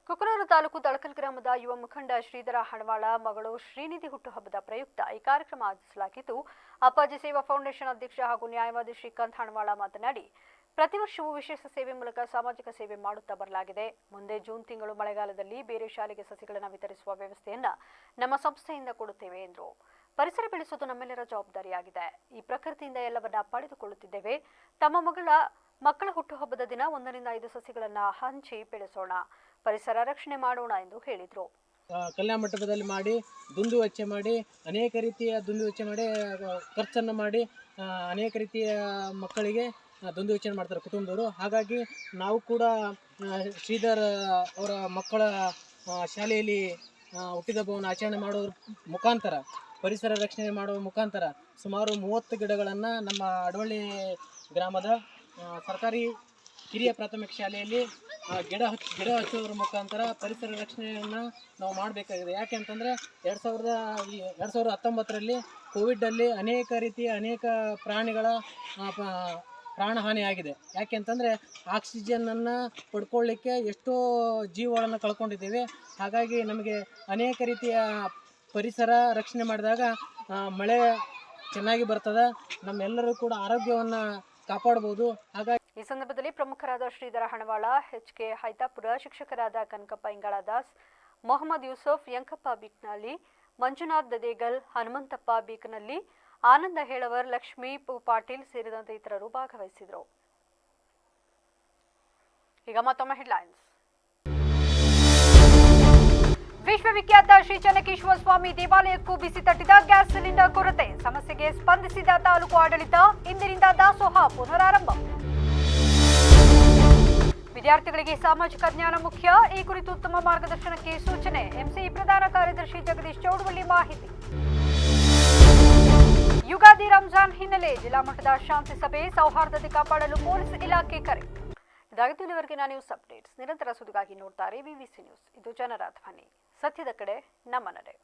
Speaker 1: ಕುಕನೂರು ತಾಲೂಕು ತಳಕಲ್ ಗ್ರಾಮದ ಯುವ ಮುಖಂಡ ಶ್ರೀಧರ ಹಣವಾಳ ಮಗಳು ಶ್ರೀನಿಧಿ ಹುಟ್ಟುಹಬ್ಬದ ಪ್ರಯುಕ್ತ ಈ ಕಾರ್ಯಕ್ರಮ ಆಯೋಜಿಸಲಾಗಿದ್ದು, ಅಪ್ಪಾಜಿ ಸೇವಾ ಫೌಂಡೇಶನ್ ಅಧ್ಯಕ್ಷ ಹಾಗೂ ನ್ಯಾಯವಾದಿ ಶ್ರೀಕಾಂತ್ ಹಣವಾಳ ಮಾತನಾಡಿ, ಪ್ರತಿ ವರ್ಷವೂ ವಿಶೇಷ ಸೇವೆ ಮೂಲಕ ಸಾಮಾಜಿಕ ಸೇವೆ ಮಾಡುತ್ತಾ ಬರಲಾಗಿದೆ. ಮುಂದೆ ಜೂನ್ ತಿಂಗಳು ಮಳೆಗಾಲದಲ್ಲಿ ಬೇರೆ ಶಾಲೆಗೆ ಸಸಿಗಳನ್ನು ವಿತರಿಸುವ ವ್ಯವಸ್ಥೆಯನ್ನ ನಮ್ಮ ಸಂಸ್ಥೆಯಿಂದ ಕೊಡುತ್ತೇವೆ ಎಂದರು. ಪರಿಸರ ಬೆಳೆಸುವುದು ನಮ್ಮೆಲ್ಲರ ಜವಾಬ್ದಾರಿಯಾಗಿದೆ. ಈ ಪ್ರಕೃತಿಯಿಂದ ಎಲ್ಲವನ್ನ ಪಡೆದುಕೊಳ್ಳುತ್ತಿದ್ದೇವೆ. ತಮ್ಮ ಮಕ್ಕಳ ಹುಟ್ಟುಹಬ್ಬದ ದಿನ 1 ರಿಂದ 5 ಸಸಿಗಳನ್ನು ಹಂಚಿ ಬೆಳೆಸೋಣ, ಪರಿಸರ ರಕ್ಷಣೆ ಮಾಡೋಣ ಎಂದು ಹೇಳಿದರು.
Speaker 15: ಕಲ್ಯಾಣ ಮಂಟಪದಲ್ಲಿ ಮಾಡಿ ದುಂದು ವೆಚ್ಚ ಮಾಡಿ ಅನೇಕ ರೀತಿಯ ದುಂದು ವೆಚ್ಚ ಮಾಡಿ ಖರ್ಚನ್ನು ಮಾಡಿ ಅನೇಕ ರೀತಿಯ ಮಕ್ಕಳಿಗೆ ದುಂದು ವೆಚ್ಚ ಮಾಡ್ತಾರೆ ಕುಟುಂಬದವರು. ಹಾಗಾಗಿ ನಾವು ಕೂಡ ಶ್ರೀಧರ್ ಅವರ ಮಕ್ಕಳ ಶಾಲೆಯಲ್ಲಿ ಹುಟ್ಟಿದಬ್ಬವನ್ನು ಆಚರಣೆ ಮಾಡೋದ್ರ ಮುಖಾಂತರ ಪರಿಸರ ರಕ್ಷಣೆ ಮಾಡುವ ಮುಖಾಂತರ ಸುಮಾರು 30 ಗಿಡಗಳನ್ನು ನಮ್ಮ ಅಡವಳ್ಳಿ ಗ್ರಾಮದ ಸರ್ಕಾರಿ ಹಿರಿಯ ಪ್ರಾಥಮಿಕ ಶಾಲೆಯಲ್ಲಿ ಗಿಡ ಹಚ್ಚುವುದರ ಮುಖಾಂತರ ಪರಿಸರ ರಕ್ಷಣೆಯನ್ನು ನಾವು ಮಾಡಬೇಕಾಗಿದೆ. ಯಾಕೆ ಅಂತಂದರೆ 2019ರಲ್ಲಿ ಕೋವಿಡಲ್ಲಿ ಅನೇಕ ಪ್ರಾಣಿಗಳ ಪ್ರಾಣಹಾನಿಯಾಗಿದೆ. ಯಾಕೆ ಅಂತಂದರೆ ಆಕ್ಸಿಜನನ್ನು ಪಡ್ಕೊಳ್ಳಿಕ್ಕೆ ಎಷ್ಟೋ ಜೀವಗಳನ್ನು ಕಳ್ಕೊಂಡಿದ್ದೇವೆ. ಹಾಗಾಗಿ ನಮಗೆ ಅನೇಕ ರೀತಿಯ ಪರಿಸರ ರಕ್ಷಣೆ ಮಾಡಿದಾಗ ಮಳೆ ಚೆನ್ನಾಗಿ ಬರ್ತದೆ, ನಮ್ಮೆಲ್ಲರೂ ಕೂಡ ಆರೋಗ್ಯವನ್ನು ಕಾಪಾಡ್ಬೋದು. ಹಾಗಾಗಿ
Speaker 1: ಈ ಸಂದರ್ಭದಲ್ಲಿ ಪ್ರಮುಖರಾದ ಶ್ರೀಧರ ಹಣವಾಳ, HK ಹೈತಾಪುರ, ಶಿಕ್ಷಕರಾದ ಕನಕಪ್ಪ ಇಂಗಳದಾಸ್, ಮೊಹಮ್ಮದ್ ಯೂಸುಫ್, ಯಂಕಪ್ಪ ಬಿಕ್ನಳ್ಳಿ, ಮಂಜುನಾಥ್ ದದೇಗಲ್, ಹನುಮಂತಪ್ಪ ಬೀಕನಳ್ಳಿ, ಆನಂದ ಹೇಳವರ್, ಲಕ್ಷ್ಮೀ ಪಾಟೀಲ್ ಸೇರಿದಂತೆ ಇತರರು ಭಾಗವಹಿಸಿದರು. ಈಗ ಮತ್ತೊಮ್ಮೆ ಹೆಡ್ಲೈನ್ಸ್. ವಿಶ್ವವಿಖ್ಯಾತ ಶ್ರೀ ಚೆನ್ನಕೇಶವ ಸ್ವಾಮಿ ದೇವಾಲಯಕ್ಕೂ ಬಿಸಿ ತಟ್ಟಿದ ಗ್ಯಾಸ್ ಸಿಲಿಂಡರ್ ಕೊರತೆ. ಸಮಸ್ಯೆಗೆ ಸ್ಪಂದಿಸಿದ ತಾಲೂಕು ಆಡಳಿತ. ಇಂದಿನಿಂದ ದಾಸೋಹ ಪುನರಾರಂಭ. ವಿದ್ಯಾರ್ಥಿಗಳಿಗೆ ಸಾಮಾಜಿಕ ಜ್ಞಾನ ಮುಖ್ಯ. ಈ ಕುರಿತು ಉತ್ತಮ ಮಾರ್ಗದರ್ಶನಕ್ಕೆ ಸೂಚನೆ. MCE ಪ್ರಧಾನ ಕಾರ್ಯದರ್ಶಿ ಜಗದೀಶ್ ಚೌಡವಳ್ಳಿ ಮಾಹಿತಿ. ಯುಗಾದಿ ರಂಜಾನ್ ಹಿನ್ನೆಲೆ ಜಿಲ್ಲಾ ಮಟ್ಟದ ಶಾಂತಿ ಸಭೆ. ಸೌಹಾರ್ದತೆ ಕಾಪಾಡಲು ಪೊಲೀಸ್ ಇಲಾಖೆ ಕರೆ. ಇದಾಗಿತ್ತು ಇಲ್ಲಿವರೆಗಿನ ನ್ಯೂಸ್ ಅಪ್ಡೇಟ್ಸ್. ನಿರಂತರ ಸುದ್ದಿಗಾಗಿ ನೋಡ್ತಾರೆ BBC ನ್ಯೂಸ್. ಇದು ಜನರ ಧ್ವನಿ. ಸತ್ಯದ ಕಡೆ ನಮ್ಮ ನಡೆ.